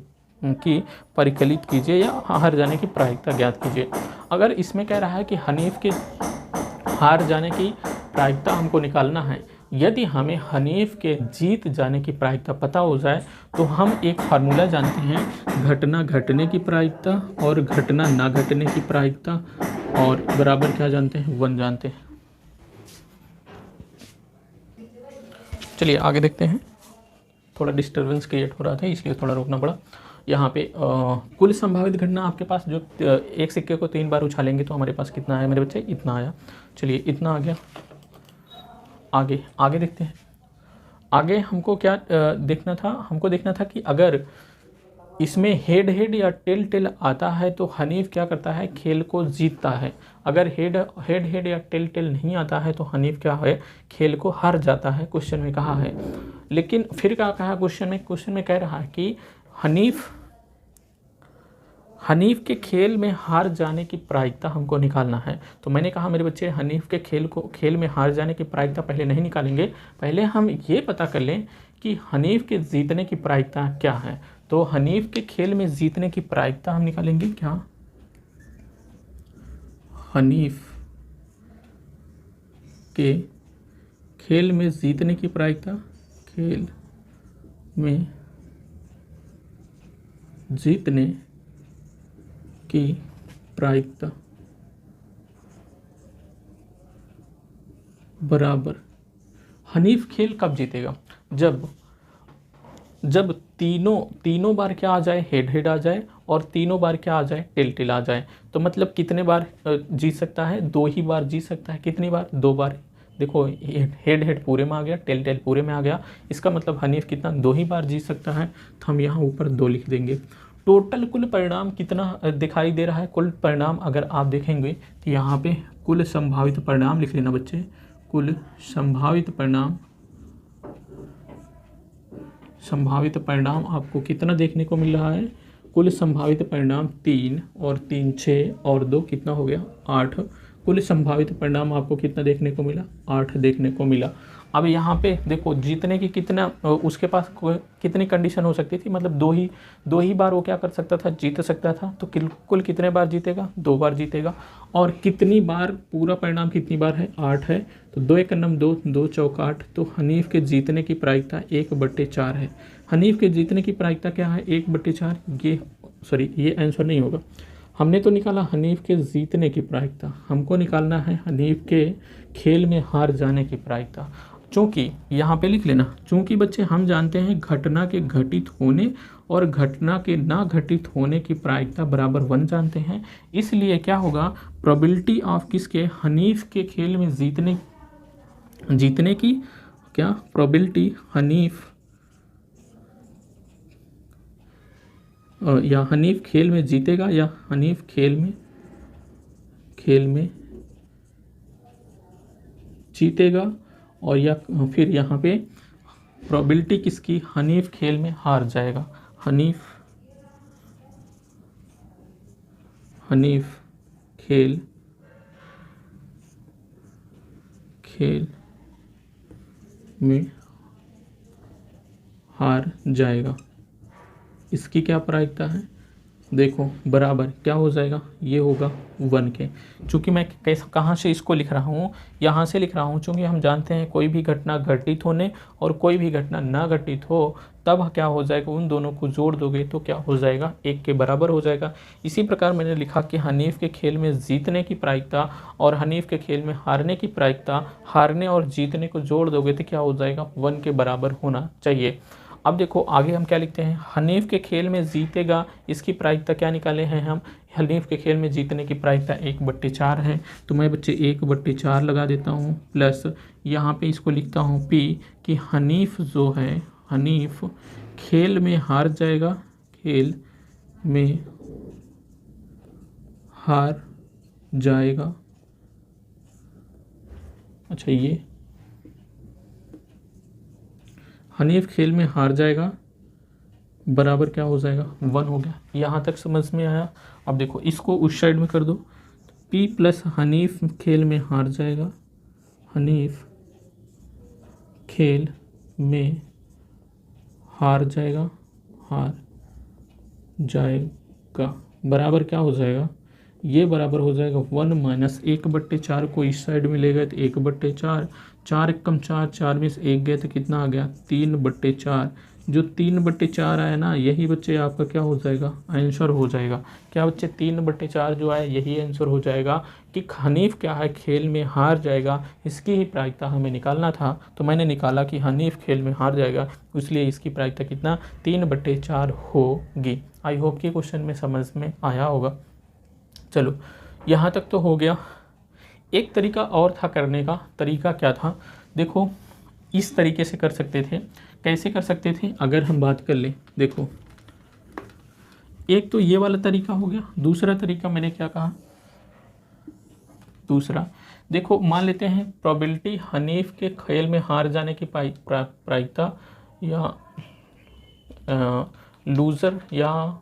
परिकलित कीजिए या हार जाने की प्रायिकता ज्ञात कीजिए। अगर इसमें कह रहा है कि हनीफ के हार जाने की प्रायिकता हमको निकालना है, यदि हमें हनीफ के जीत जाने की प्रायिकता पता हो जाए तो हम एक फार्मूला जानते हैं, घटना घटने की प्रायिकता और घटना ना घटने की प्रायिकता, और बराबर क्या जानते हैं, 1 जानते हैं। चलिए आगे देखते हैं। थोड़ा डिस्टर्बेंस क्रिएट हो रहा था इसलिए थोड़ा रोकना पड़ा। यहाँ पे कुल संभावित घटना आपके पास जो एक सिक्के को 3 बार उछालेंगे तो हमारे पास कितना है मेरे बच्चे, इतना आया। चलिए इतना आ गया। आगे देखते हैं। आगे हमको क्या देखना था, हमको देखना था कि अगर इसमें हेड हेड या टेल टेल आता है तो हनीफ क्या करता है, खेल को जीतता है। अगर हेड हेड या टेल टेल नहीं आता है तो हनीफ क्या है, खेल को हार जाता है, क्वेश्चन में कहा है। लेकिन फिर क्या कहा क्वेश्चन में कह रहा है कि हनीफ के खेल में हार जाने की प्रायिकता हमको निकालना है। तो मैंने कहा मेरे बच्चे, हनीफ के खेल में हार जाने की प्रायिकता पहले नहीं निकालेंगे, पहले हम ये पता कर लें कि हनीफ के जीतने की प्रायिकता क्या है। तो हनीफ के खेल में जीतने की प्रायिकता हम निकालेंगे क्या, हनीफ के खेल में जीतने की प्रायिकता, खेल में जीतने की प्रायिकता बराबर हनीफ खेल कब जीतेगा, जब तीनों बार क्या आ जाए, हेड हेड आ जाए, और तीनों बार क्या आ जाए, टेल टेल आ जाए। तो मतलब कितने बार जीत सकता है, 2 ही बार जीत सकता है। कितनी बार, 2 बार। देखो हेड हेड पूरे में आ गया, टेल टेल पूरे में आ गया, इसका मतलब हनीफ कितना, 2 ही बार जीत सकता है। तो हम यहाँ ऊपर 2 लिख देंगे। टोटल कुल परिणाम कितना दिखाई दे रहा है, कुल परिणाम अगर आप देखेंगे तो यहाँ पे कुल संभावित परिणाम लिख लेना बच्चे, कुल संभावित परिणाम आपको कितना देखने को मिल रहा है, कुल संभावित परिणाम 3 और 3 6 और 2 कितना हो गया, 8। कुल संभावित परिणाम आपको कितना देखने को मिला, 8 देखने को मिला। अब यहाँ पे देखो जीतने की कितना, उसके पास कितनी कंडीशन हो सकती थी, मतलब दो ही बार वो क्या कर सकता था, जीत सकता था। तो कुल कितने बार जीतेगा, 2 बार जीतेगा। और कितनी बार, पूरा परिणाम कितनी बार है, 8 है। तो 2 एक नम 2, 2 चौक 8। तो हनीफ के जीतने की प्रायिकता 1/4 है। हनीफ के जीतने की प्रायिकता क्या है, 1/4। ये आंसर नहीं होगा। हमने तो निकाला हनीफ के जीतने की प्रायिकता, हमको निकालना है हनीफ के खेल में हार जाने की प्रायिकता। चूँकि यहाँ पे लिख लेना, चूँकि बच्चे हम जानते हैं घटना के घटित होने और घटना के ना घटित होने की प्रायिकता बराबर 1 जानते हैं, इसलिए क्या होगा, प्रोबेबिलिटी ऑफ किसके, हनीफ के खेल में जीतने की क्या प्रोबेबिलिटी, हनीफ या हनीफ खेल में जीतेगा, या हनीफ खेल में जीतेगा, और या फिर यहाँ पे प्रोबेबिलिटी किसकी, हनीफ खेल में हार जाएगा। हनीफ खेल में हार जाएगा, इसकी क्या प्रायिकता है, देखो बराबर क्या हो जाएगा, ये होगा 1 के। चूँकि मैं कैसे कहाँ से इसको लिख रहा हूँ, यहाँ से लिख रहा हूँ, चूँकि हम जानते हैं कोई भी घटना घटित होने और कोई भी घटना ना घटित हो तब क्या हो जाएगा, उन दोनों को जोड़ दोगे तो क्या हो जाएगा, 1 के बराबर हो जाएगा। इसी प्रकार मैंने लिखा कि हनीफ के खेल में जीतने की प्रायिकता और हनीफ के खेल में हारने की प्रायिकता, हारने और जीतने को जोड़ दोगे तो क्या हो जाएगा, 1 के बराबर होना चाहिए। अब देखो आगे हम क्या लिखते हैं, हनीफ के खेल में जीतेगा, इसकी प्रायिकता क्या निकाले हैं हम, हनीफ के खेल में जीतने की प्रायिकता 1/4 है। तो मैं बच्चे 1/4 लगा देता हूँ, प्लस यहाँ पे इसको लिखता हूँ P कि हनीफ जो है, हनीफ खेल में हार जाएगा, खेल में हार जाएगा। अच्छा, ये हनीफ खेल में हार जाएगा बराबर क्या हो जाएगा, 1 हो गया। यहाँ तक समझ में आया। अब देखो इसको उस साइड में कर दो, P प्लस हनीफ खेल में हार जाएगा, हनीफ खेल में हार जाएगा, हार जाएगा बराबर क्या हो जाएगा, ये बराबर हो जाएगा 1 माइनस 1/4 को इस साइड में ले गए तो 1/4, 4 एकम 4, 4 में से 1 गए तो कितना आ गया, 3/4। जो 3/4 आया ना, यही बच्चे आपका क्या हो जाएगा, आंसर हो जाएगा। क्या बच्चे 3/4 जो आया यही आंसर हो जाएगा कि हनीफ क्या है, खेल में हार जाएगा, इसकी ही प्रायिकता हमें निकालना था। तो मैंने निकाला कि हनीफ खेल में हार जाएगा, इसलिए इसकी प्रायिकता कितना, 3/4 होगी। आई होप कि क्वेश्चन में समझ में आया होगा। चलो यहाँ तक तो हो गया। एक तरीका और था करने का, तरीका क्या था, देखो इस तरीके से कर सकते थे। कैसे कर सकते थे अगर हम बात कर लें, देखो एक तो ये वाला तरीका हो गया, दूसरा तरीका मैंने क्या कहा, दूसरा देखो मान लेते हैं प्रोबेबिलिटी हनीफ के खेल में हार जाने की प्रायिकता या लूज़र या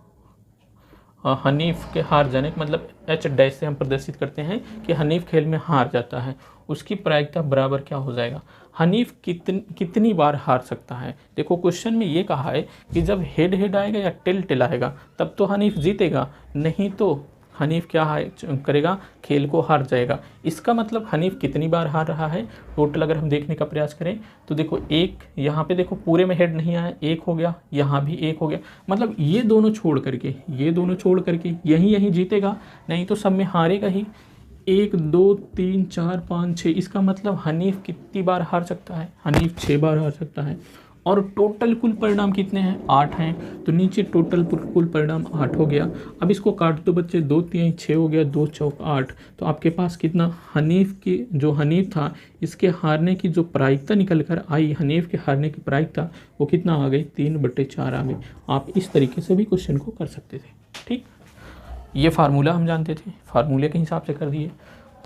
हनीफ के हार जाने का मतलब H' से हम प्रदर्शित करते हैं कि हनीफ खेल में हार जाता है, उसकी प्रायिकता बराबर क्या हो जाएगा, हनीफ कितनी बार हार सकता है। देखो क्वेश्चन में ये कहा है कि जब हेड हेड आएगा या टेल टेल आएगा तब तो हनीफ जीतेगा, नहीं तो हनीफ क्या करेगा, खेल को हार जाएगा। इसका मतलब हनीफ कितनी बार हार रहा है, टोटल अगर हम देखने का प्रयास करें तो देखो एक यहाँ पे देखो पूरे में हेड नहीं आया, 1 हो गया, यहाँ भी 1 हो गया, मतलब ये दोनों छोड़ करके यही जीतेगा, नहीं तो सब में हारेगा ही। 1 2 3 4 5 6, इसका मतलब हनीफ कितनी बार हार सकता है, हनीफ 6 बार हार सकता है। और टोटल कुल परिणाम कितने हैं, 8 हैं, तो नीचे टोटल कुल परिणाम 8 हो गया। अब इसको काट दो बच्चे, 2 3 6 हो गया, 2 चौक 8, तो आपके पास कितना, हनीफ की जो हनीफ था इसके हारने की जो प्रायिकता निकल कर आई, हनीफ के हारने की प्रायिकता वो कितना आ गई, 3/4 आ गई। आप इस तरीके से भी क्वेश्चन को कर सकते थे। ठीक, ये फार्मूला हम जानते थे, फार्मूले के हिसाब से कर दिए।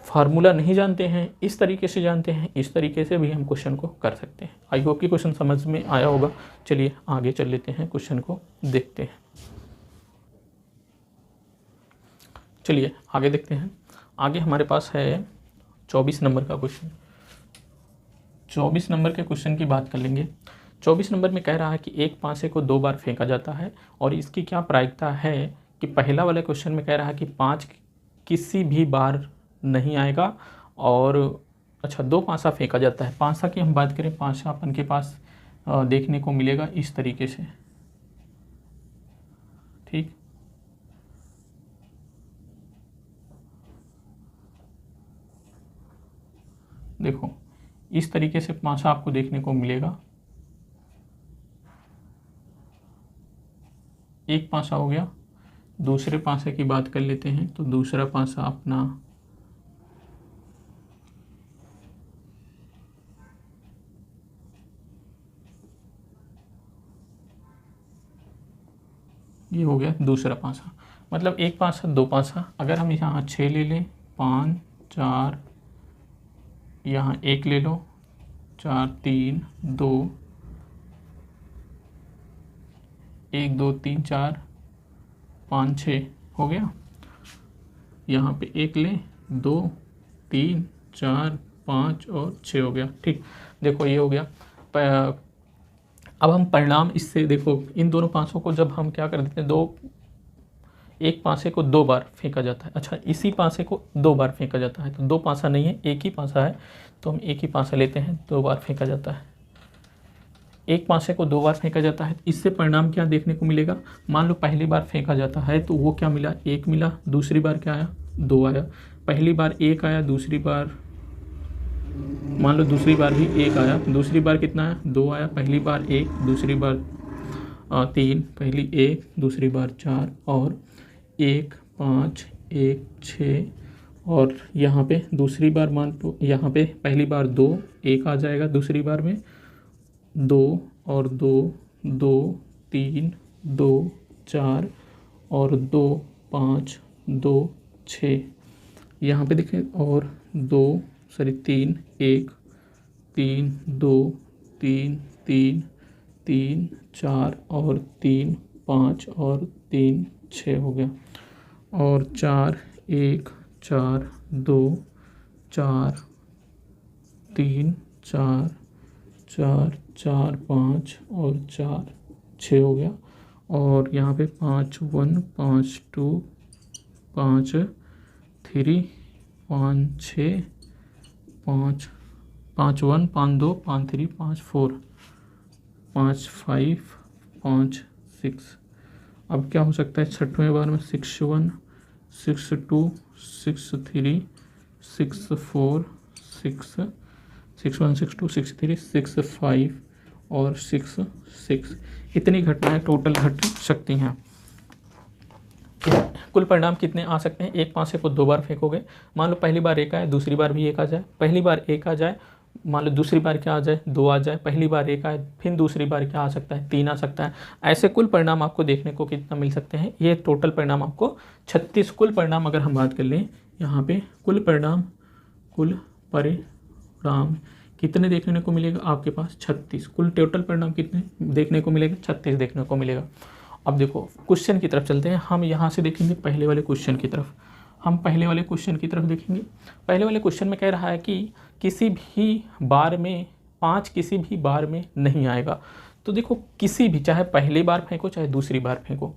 फार्मूला नहीं जानते हैं, इस तरीके से जानते हैं, इस तरीके से भी हम क्वेश्चन को कर सकते हैं। आई होप कि क्वेश्चन समझ में आया होगा। चलिए आगे चल लेते हैं, क्वेश्चन को देखते हैं। चलिए आगे देखते हैं। आगे हमारे पास है 24 नंबर का क्वेश्चन। 24 नंबर के क्वेश्चन की बात कर लेंगे। 24 नंबर में कह रहा है कि एक पासे को 2 बार फेंका जाता है और इसकी क्या प्रायिकता है कि पहला वाले क्वेश्चन में कह रहा है कि 5 किसी भी बार नहीं आएगा, और अच्छा 2 पासा फेंका जाता है। पासा की हम बात करें, पासा अपन के पास देखने को मिलेगा इस तरीके से, ठीक, देखो इस तरीके से पासा आपको देखने को मिलेगा। एक पासा हो गया। दूसरे पासे की बात कर लेते हैं, तो दूसरा पासा अपना ये हो गया दूसरा पासा। मतलब एक पासा 2 पासा, अगर हम यहाँ 6 ले लें, 5 4, यहाँ 1 ले लो, 4 3 2, 1 2 3 4 5 6 हो गया। यहाँ पे 1 लें, 2 3 4 5 और 6 हो गया। ठीक, देखो ये हो गया। अब हम परिणाम इससे देखो, इन दोनों पासों को जब हम क्या कर देते हैं, 2 एक पासे को 2 बार फेंका जाता है। अच्छा, इसी पासे को 2 बार फेंका जाता है, तो 2 पासा नहीं है, एक ही पासा है, तो हम एक ही पासा लेते हैं, 2 बार फेंका जाता है। एक पासे को 2 बार फेंका जाता है, इससे परिणाम क्या देखने को मिलेगा। मान लो पहली बार फेंका जाता है तो वो क्या मिला, 1 मिला। दूसरी बार क्या आया, 2 आया। पहली बार 1 आया, दूसरी बार मान लो दूसरी बार भी 1 आया, दूसरी बार कितना आया, 2 आया। पहली बार 1, दूसरी बार 3, पहली 1, दूसरी बार 4, और 1 5 1 6, और यहाँ पे दूसरी बार मान लो, यहाँ पे पहली बार 2, 1 आ जाएगा, दूसरी बार में 2 और 2 2 3 2 4 और 2 5 2 6, यहाँ पे देखें, और 3 1 3 2 3 3 3 4 और 3 5 और 3 6 हो गया, और 4 1 4 2 4 3 4 4 4 5 और 4 6 हो गया, और यहाँ पे 5 1 5 2 5 3 5 6 5 5 1 5 2 5 3 5 4 5 5 5 6। अब क्या हो सकता है, 6वें बार में 6 1 6 2 6 3 6 4 6 6 1 6 2 6 3 6 5 और 6 6, इतनी घटनाएं टोटल घट सकती हैं। कुल परिणाम कितने आ सकते हैं। एक पासे को 2 बार फेंकोगे, मान लो पहली बार 1 आए, दूसरी बार भी 1 आ जाए, पहली बार 1 आ जाए, मान लो दूसरी बार क्या आ जाए, 2 आ जाए, पहली बार 1 आए, फिर दूसरी बार क्या आ सकता है, 3 आ सकता है। ऐसे कुल परिणाम आपको देखने को कितना मिल सकते हैं, ये टोटल परिणाम आपको 36 कुल परिणाम अगर हम बात कर लें, यहाँ पे कुल परिणाम कितने देखने को मिलेगा आपके पास, 36। कुल टोटल परिणाम कितने देखने को मिलेगा, 36 देखने को मिलेगा। अब देखो क्वेश्चन की तरफ चलते हैं, हम यहाँ से देखेंगे पहले वाले क्वेश्चन की तरफ। हम पहले वाले क्वेश्चन की तरफ देखेंगे। पहले वाले क्वेश्चन में कह रहा है कि किसी भी बार में 5 किसी भी बार में नहीं आएगा। तो देखो किसी भी, चाहे पहली बार फेंको चाहे दूसरी बार फेंको,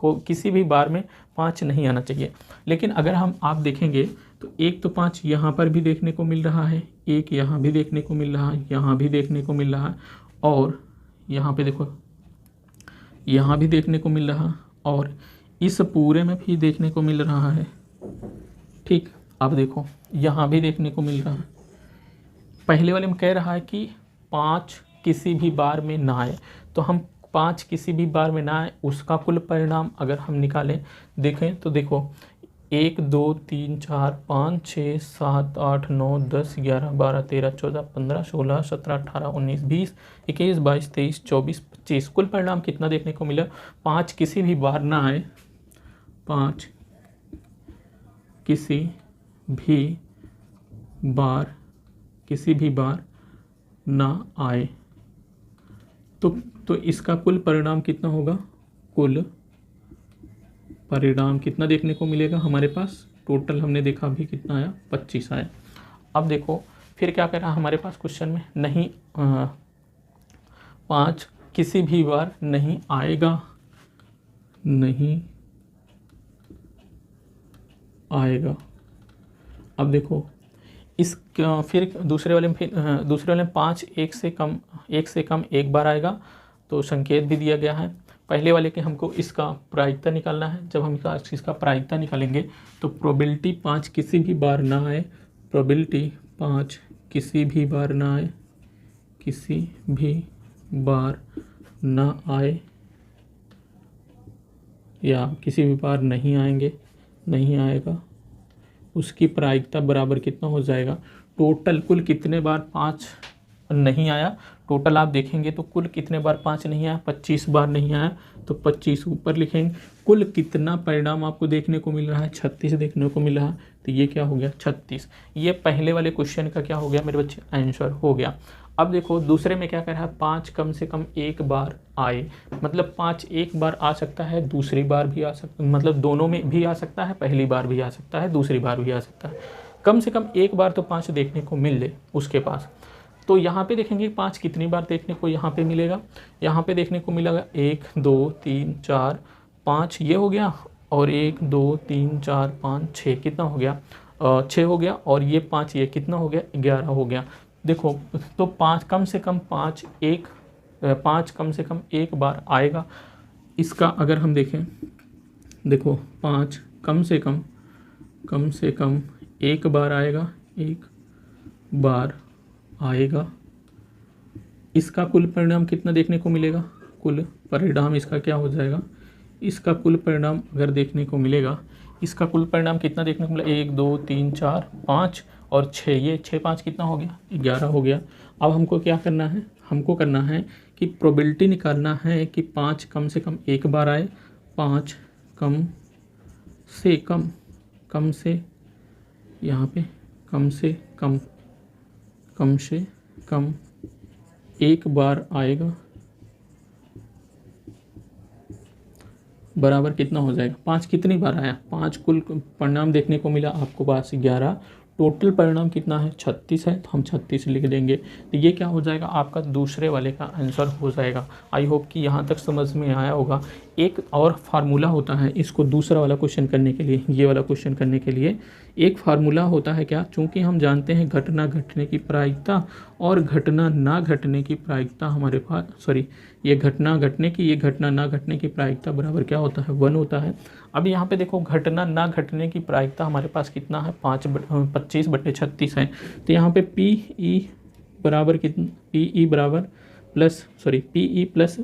किसी भी बार में 5 नहीं आना चाहिए। लेकिन अगर आप देखेंगे तो 1 तो 5 यहाँ पर भी देखने को मिल रहा है, 1 यहाँ भी देखने को मिल रहा है, यहाँ भी देखने को मिल रहा है, और यहाँ पे देखो यहाँ भी देखने को मिल रहा, और इस पूरे में भी देखने को मिल रहा है। ठीक, अब देखो यहाँ भी देखने को मिल रहा है। पहले वाले में कह रहा है कि 5 किसी भी बार में ना आए, तो हम 5 किसी भी बार में ना आए उसका कुल परिणाम अगर हम निकालें, देखें तो देखो 1 2 3 4 5 6 7 8 9 10 11 12 13 14 15 16 17 18 19 20 21 22 23 24 25, कुल परिणाम कितना देखने को मिला, 5 किसी भी बार ना आए, 5 किसी भी बार ना आए, तो इसका कुल परिणाम कितना होगा, कुल परिणाम कितना देखने को मिलेगा हमारे पास, टोटल हमने देखा अभी कितना आया, 25 आया। अब देखो फिर क्या कह रहा है हमारे पास क्वेश्चन में, नहीं 5 किसी भी बार नहीं आएगा, नहीं आएगा। अब देखो इस फिर दूसरे वाले में 5 1 से कम एक बार आएगा, तो संकेत भी दिया गया है। पहले वाले के हमको इसका प्रायिकता निकालना है, जब हम इसका प्रायिकता निकालेंगे तो प्रोबेबिलिटी 5 किसी भी बार ना आए, प्रोबेबिलिटी 5 किसी भी बार ना आए, किसी भी बार ना आए या किसी भी बार नहीं आएंगे, नहीं आएगा, उसकी प्रायिकता बराबर कितना हो जाएगा, टोटल कुल कितने बार 5 नहीं आया, टोटल आप देखेंगे तो कुल कितने बार 5 नहीं आया, 25 बार नहीं आया, तो 25 ऊपर लिखेंगे। कुल कितना परिणाम आपको देखने को मिल रहा है, 36 देखने को मिल रहा है, तो ये क्या हो गया 36। ये पहले वाले क्वेश्चन का क्या हो गया मेरे बच्चे, आंसर हो गया। अब देखो दूसरे में क्या कह रहा है, 5 कम से कम एक बार आए, मतलब 5 एक बार आ सकता है, दूसरी बार भी आ सकता है, मतलब दोनों में भी आ सकता है, पहली बार भी आ सकता है, दूसरी बार भी आ सकता है, कम से कम एक बार तो 5 देखने को मिल ले उसके पास। तो यहाँ पे देखेंगे 5 कितनी बार देखने को यहाँ पे मिलेगा, यहाँ पे देखने को मिलेगा 1 2 3 4 5, ये हो गया, और 1 2 3 4 5 6 कितना हो गया, 6 हो गया, और ये 5 ये कितना हो गया, 11 हो गया। देखो तो 5 कम से कम 5 कम से कम एक बार आएगा। इसका अगर हम देखें, देखो 5 कम से कम एक बार आएगा, एक बार आएगा। इसका कुल परिणाम कितना देखने को मिलेगा, कुल परिणाम इसका क्या हो जाएगा, इसका कुल परिणाम अगर देखने को मिलेगा, इसका कुल परिणाम कितना देखने को मिला, 1 2 3 4 5 और 6, ये 6 5 कितना हो गया, 11 हो गया। अब हमको क्या करना है, हमको करना है कि प्रोबेबिलिटी निकालना है कि 5 कम से कम एक बार आए, 5 कम से यहाँ पे कम से कम एक बार आएगा, बराबर कितना हो जाएगा, 5 कितनी बार आया, 5 कुल परिणाम देखने को मिला आपको पास 11, टोटल परिणाम कितना है 36 है, तो हम 36 लिख देंगे। तो ये क्या हो जाएगा, आपका दूसरे वाले का आंसर हो जाएगा। आई होप कि यहाँ तक समझ में आया होगा। एक और फार्मूला होता है इसको दूसरा वाला क्वेश्चन करने के लिए, ये वाला क्वेश्चन करने के लिए एक फार्मूला होता है क्या, चूँकि हम जानते हैं घटना घटने की प्रायिकता और घटना ना घटने की प्रायिकता हमारे पास, सॉरी ये घटना घटने की, ये घटना ना घटने की प्रायिकता बराबर क्या होता है, 1 होता है। अब यहाँ पे देखो घटना ना घटने की प्रायिकता हमारे पास कितना है, 25/36 है। तो यहाँ पे PE बराबर कितना, PE बराबर प्लस सॉरी PE प्लस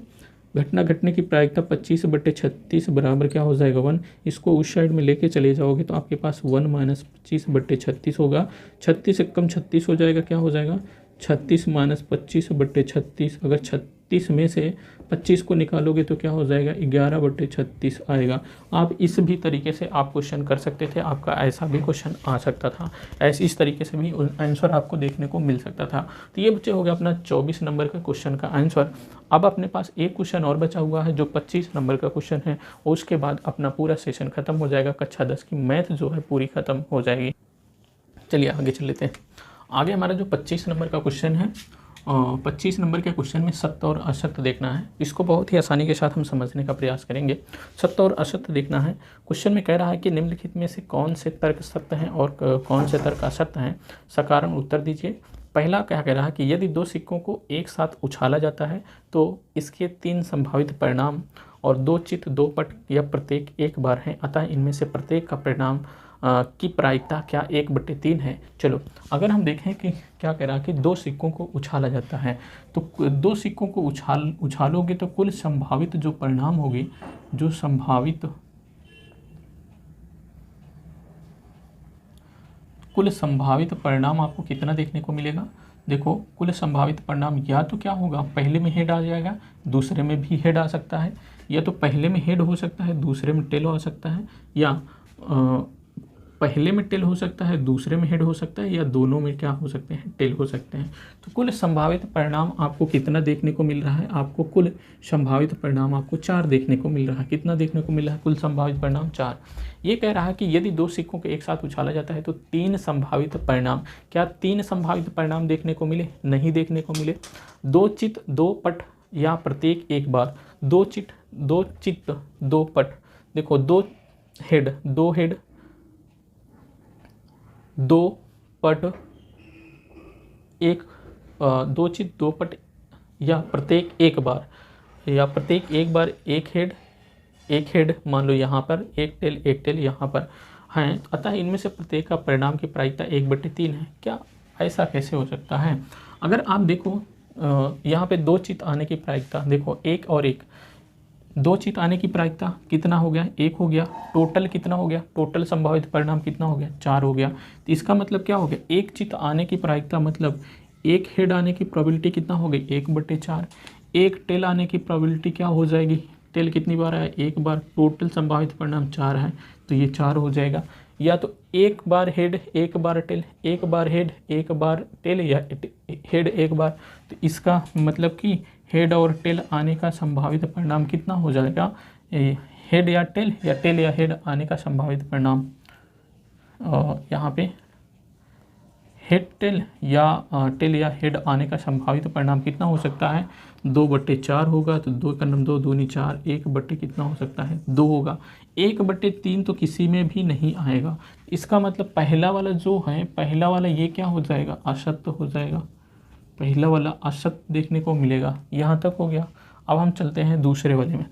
घटना घटने की प्रायिकता 25/36 बराबर क्या हो जाएगा, 1। इसको उस साइड में लेके चले जाओगे तो आपके पास 1 - 25/36 होगा। 36 से कम 36 हो जाएगा, क्या हो जाएगा 36 - 25/36। अगर 36 में से 25 को निकालोगे तो क्या हो जाएगा 11/36 आएगा। आप इस भी तरीके से आप क्वेश्चन कर सकते थे, आपका ऐसा भी क्वेश्चन आ सकता था, ऐसे इस तरीके से भी आंसर आपको देखने को मिल सकता था। तो ये बच्चे हो गया अपना 24 नंबर का क्वेश्चन का आंसर। अब अपने पास एक क्वेश्चन और बचा हुआ है जो 25 नंबर का क्वेश्चन है, और उसके बाद अपना पूरा सेशन खत्म हो जाएगा। कक्षा 10 की मैथ जो है पूरी खत्म हो जाएगी। चलिए आगे चल लेते हैं। आगे हमारा जो 25 नंबर का क्वेश्चन है, 25 नंबर के क्वेश्चन में सत्य और असत्य देखना है। इसको बहुत ही आसानी के साथ हम समझने का प्रयास करेंगे। सत्य और असत्य देखना है। क्वेश्चन में कह रहा है कि निम्नलिखित में से कौन से तर्क सत्य हैं और कौन से तर्क असत्य हैं, सकारात्मक उत्तर दीजिए। पहला क्या कह रहा है कि यदि 2 सिक्कों को एक साथ उछाला जाता है तो इसके 3 संभावित परिणाम और 2 चित्त 2 पट या प्रत्येक एक बार हैं, अतः इनमें से प्रत्येक का परिणाम की प्रायिकता क्या 1/3 है। चलो अगर हम देखें कि क्या कह रहा है कि 2 सिक्कों को उछाला जाता है, तो 2 सिक्कों को उछालोगे तो कुल संभावित जो परिणाम होगी, जो कुल संभावित परिणाम आपको कितना देखने को मिलेगा। देखो कुल संभावित परिणाम या तो क्या होगा, पहले में हेड आ जाएगा, दूसरे में भी हेड आ सकता है, या तो पहले में हेड हो सकता है, दूसरे में टेल हो सकता है, या पहले में टेल हो सकता है, दूसरे में हेड हो सकता है, या दोनों में क्या हो सकते हैं, टेल हो सकते हैं। तो कुल संभावित परिणाम आपको कितना देखने को मिल रहा है, आपको कुल संभावित परिणाम आपको 4 देखने को मिल रहा है। कितना देखने को मिल रहा है, कुल संभावित परिणाम 4। ये कह रहा है कि यदि 2 सिक्कों को एक साथ उछाला जाता है तो 3 संभावित परिणाम, क्या 3 संभावित परिणाम देखने को मिले, नहीं देखने को मिले। 2 चित्त 2 पट या प्रत्येक एक बार, 2 चित्त 2 पट, देखो 2 हेड 2 पट 2 चित्त 2 पट या प्रत्येक एक बार, या प्रत्येक एक बार एक हेड मान लो यहाँ पर, एक टेल यहाँ पर हैं, अतः इनमें से प्रत्येक का परिणाम की प्रायिकता 1/3 है। क्या ऐसा कैसे हो सकता है। अगर आप देखो यहाँ पे 2 चित्त आने की प्रायिकता, देखो 1 और 1, 2 चित्त आने की प्रायिकता कितना हो गया, 1 हो गया। टोटल कितना हो गया, टोटल संभावित परिणाम कितना हो गया, 4 हो गया। तो इसका मतलब क्या हो गया, 1 चित्त आने की प्रायिकता मतलब 1 हेड आने की प्रोबेबिलिटी कितना हो गई, 1/4। 1 टेल आने की प्रोबेबिलिटी क्या हो जाएगी, टेल कितनी बार आया, 1 बार। टोटल संभावित परिणाम 4 है, तो ये 4 हो जाएगा। या तो 1 बार हेड 1 बार टेल, 1 बार हेड 1 बार टेल, या हेड 1 बार। तो इसका मतलब कि हेड और टेल आने का संभावित परिणाम कितना हो जाएगा, हेड या टेल या हेड आने का संभावित परिणाम, यहाँ पे हेड टेल या टेल या हेड आने का संभावित परिणाम कितना हो सकता है? 2/4 होगा, तो 2 का नम 2 दूनी 4, 1 कितना हो सकता है? 2 होगा। 1/3 तो किसी में भी नहीं आएगा। इसका मतलब पहला वाला जो है, पहला वाला ये क्या हो जाएगा? असत्य हो जाएगा। पहला वाला असत्य देखने को मिलेगा। यहाँ तक हो गया। अब हम चलते हैं दूसरे वाले में।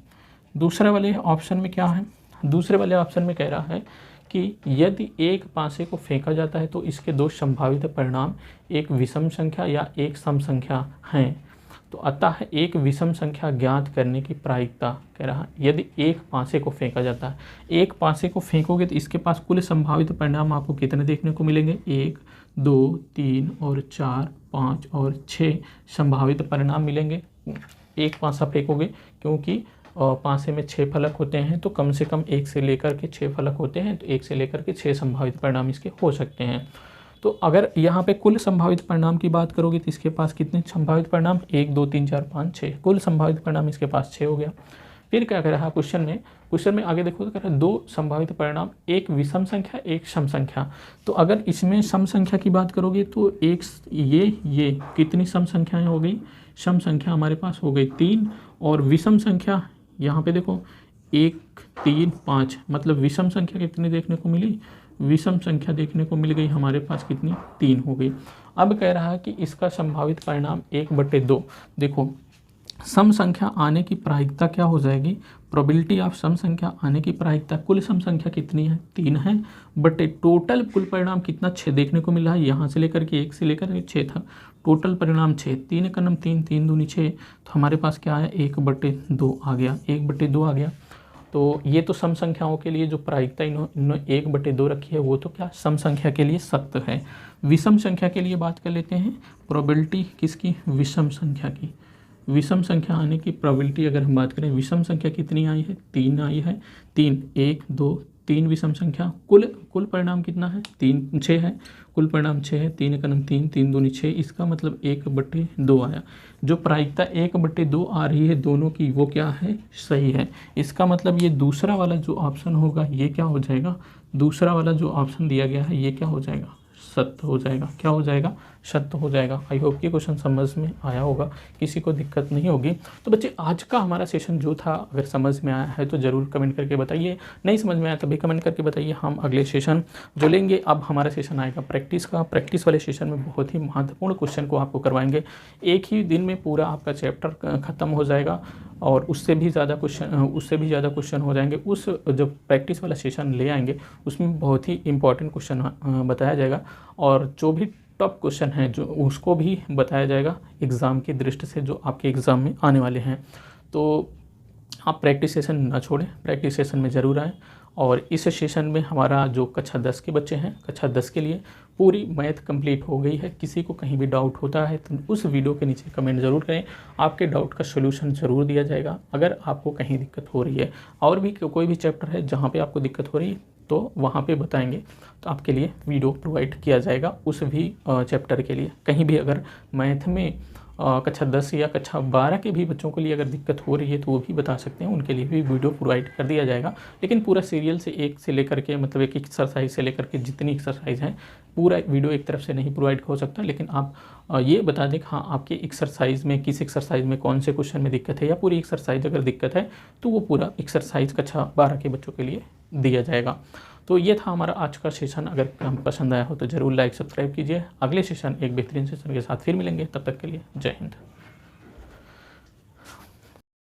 दूसरे वाले ऑप्शन में क्या है? दूसरे वाले ऑप्शन में कह रहा है कि यदि एक पासे को फेंका जाता है तो इसके दो संभावित परिणाम एक विषम संख्या या एक सम संख्या हैं। तो अतः एक विषम संख्या ज्ञात करने की प्रायिकता कह रहा है, यदि एक पासे को फेंका जाता है, एक पासे को फेंकोगे तो इसके पास कुल संभावित परिणाम आपको कितने देखने को मिलेंगे? 1, 2, 3 और 4, 5 और 6 संभावित परिणाम मिलेंगे। एक पासा फेंकोगे, क्योंकि पासे में 6 फलक होते हैं, तो कम से कम 1 से लेकर के 6 फलक होते हैं, तो 1 से लेकर के 6 संभावित परिणाम इसके हो सकते हैं। तो अगर यहाँ पे कुल संभावित परिणाम की बात करोगे तो इसके पास कितने संभावित परिणाम? 1, 2, 3, 4, 5, 6। कुल संभावित परिणाम इसके पास 6 हो गया। फिर क्या कह रहा है क्वेश्चन में आगे देखो तो कह रहा है दो संभावित परिणाम, एक विषम संख्या एक सम संख्या। तो अगर इसमें सम संख्या की बात करोगे तो एक ये कितनी सम संख्याएं हो गई? सम संख्या हमारे पास हो गई 3, और विषम संख्या यहाँ पे देखो 1, 3, 5, मतलब विषम संख्या कितनी देखने को मिली? विषम संख्या देखने को मिल गई हमारे पास कितनी? 3 हो गई। अब कह रहा है कि इसका संभावित परिणाम 1/2। देखो सम संख्या आने की प्रायिकता क्या हो जाएगी? प्रोबेबिलिटी ऑफ सम संख्या आने की प्रायिकता, कुल सम संख्या कितनी है? 3 है, बटे टोटल कुल परिणाम कितना? 6 देखने को मिल रहा है। यहाँ से लेकर के 1 से लेकर के 6 था, टोटल परिणाम 6। 3 का नम 3, 3 दूनी 6, तो हमारे पास क्या आया? 1/2 आ गया। 1/2 आ गया। तो ये तो सम संख्याओं के लिए जो प्रायिकता इन्होंने 1/2 रखी है वो तो क्या सम संख्या के लिए सत्य है। विषम संख्या के लिए बात कर लेते हैं। प्रोबेबिलिटी किसकी? विषम संख्या की। विषम संख्या आने की प्रोबेबिलिटी अगर हम बात करें, विषम संख्या कितनी आई है? 3 आई है। 3, 1, 2, 3 विषम संख्या। कुल परिणाम कितना है? 6 है। कुल परिणाम 6 है। 3 का नम 3, 3 दूनी 6, इसका मतलब 1/2 आया। जो प्रायिकता 1/2 आ रही है दोनों की, वो क्या है? सही है। इसका मतलब ये दूसरा वाला जो ऑप्शन होगा ये क्या हो जाएगा? दूसरा वाला जो ऑप्शन दिया गया है ये क्या हो जाएगा? सत्य हो जाएगा। क्या हो जाएगा? सत्य हो जाएगा। आई होप कि क्वेश्चन समझ में आया होगा, किसी को दिक्कत नहीं होगी। तो बच्चे आज का हमारा सेशन जो था, अगर समझ में आया है तो ज़रूर कमेंट करके बताइए, नहीं समझ में आया तभी कमेंट करके बताइए। हम अगले सेशन जो लेंगे, अब हमारा सेशन आएगा प्रैक्टिस का। प्रैक्टिस वाले सेशन में बहुत ही महत्वपूर्ण क्वेश्चन को आपको करवाएंगे। एक ही दिन में पूरा आपका चैप्टर ख़त्म हो जाएगा और उससे भी ज़्यादा क्वेश्चन हो जाएंगे। उस जो प्रैक्टिस वाला सेशन ले आएंगे उसमें बहुत ही इंपॉर्टेंट क्वेश्चन बताया जाएगा, और जो भी टॉप क्वेश्चन है जो उसको भी बताया जाएगा एग्ज़ाम की दृष्टि से, जो आपके एग्ज़ाम में आने वाले हैं। तो आप प्रैक्टिस सेशन ना छोड़ें, प्रैक्टिस सेशन में ज़रूर आएँ। और इस सेशन में हमारा जो कक्षा 10 के बच्चे हैं, कक्षा 10 के लिए पूरी मैथ कंप्लीट हो गई है। किसी को कहीं भी डाउट होता है तो उस वीडियो के नीचे कमेंट ज़रूर करें, आपके डाउट का सोल्यूशन ज़रूर दिया जाएगा। अगर आपको कहीं दिक्कत हो रही है और भी कोई भी चैप्टर है जहाँ पे आपको दिक्कत हो रही है तो वहाँ पे बताएंगे, तो आपके लिए वीडियो प्रोवाइड किया जाएगा उस भी चैप्टर के लिए। कहीं भी अगर मैथ में कक्षा 10 या कक्षा 12 के भी बच्चों के लिए अगर दिक्कत हो रही है तो वो भी बता सकते हैं, उनके लिए भी वीडियो प्रोवाइड कर दिया जाएगा। लेकिन पूरा सीरियल से एक से लेकर के, मतलब एक एक्सरसाइज से लेकर के जितनी एक्सरसाइज हैं, पूरा वीडियो एक तरफ से नहीं प्रोवाइड हो सकता। लेकिन आप ये बता दें कि हाँ आपके एक्सरसाइज में किस एक्सरसाइज में कौन से क्वेश्चन में दिक्कत है, या पूरी एक्सरसाइज अगर दिक्कत है तो वो पूरा एक्सरसाइज कक्षा 12 के बच्चों के लिए दिया जाएगा। तो ये था हमारा आज का सेशन। अगर पसंद आया हो तो ज़रूर लाइक सब्सक्राइब कीजिए। अगले सेशन एक बेहतरीन सेशन के साथ फिर मिलेंगे, तब तक के लिए जय हिंद।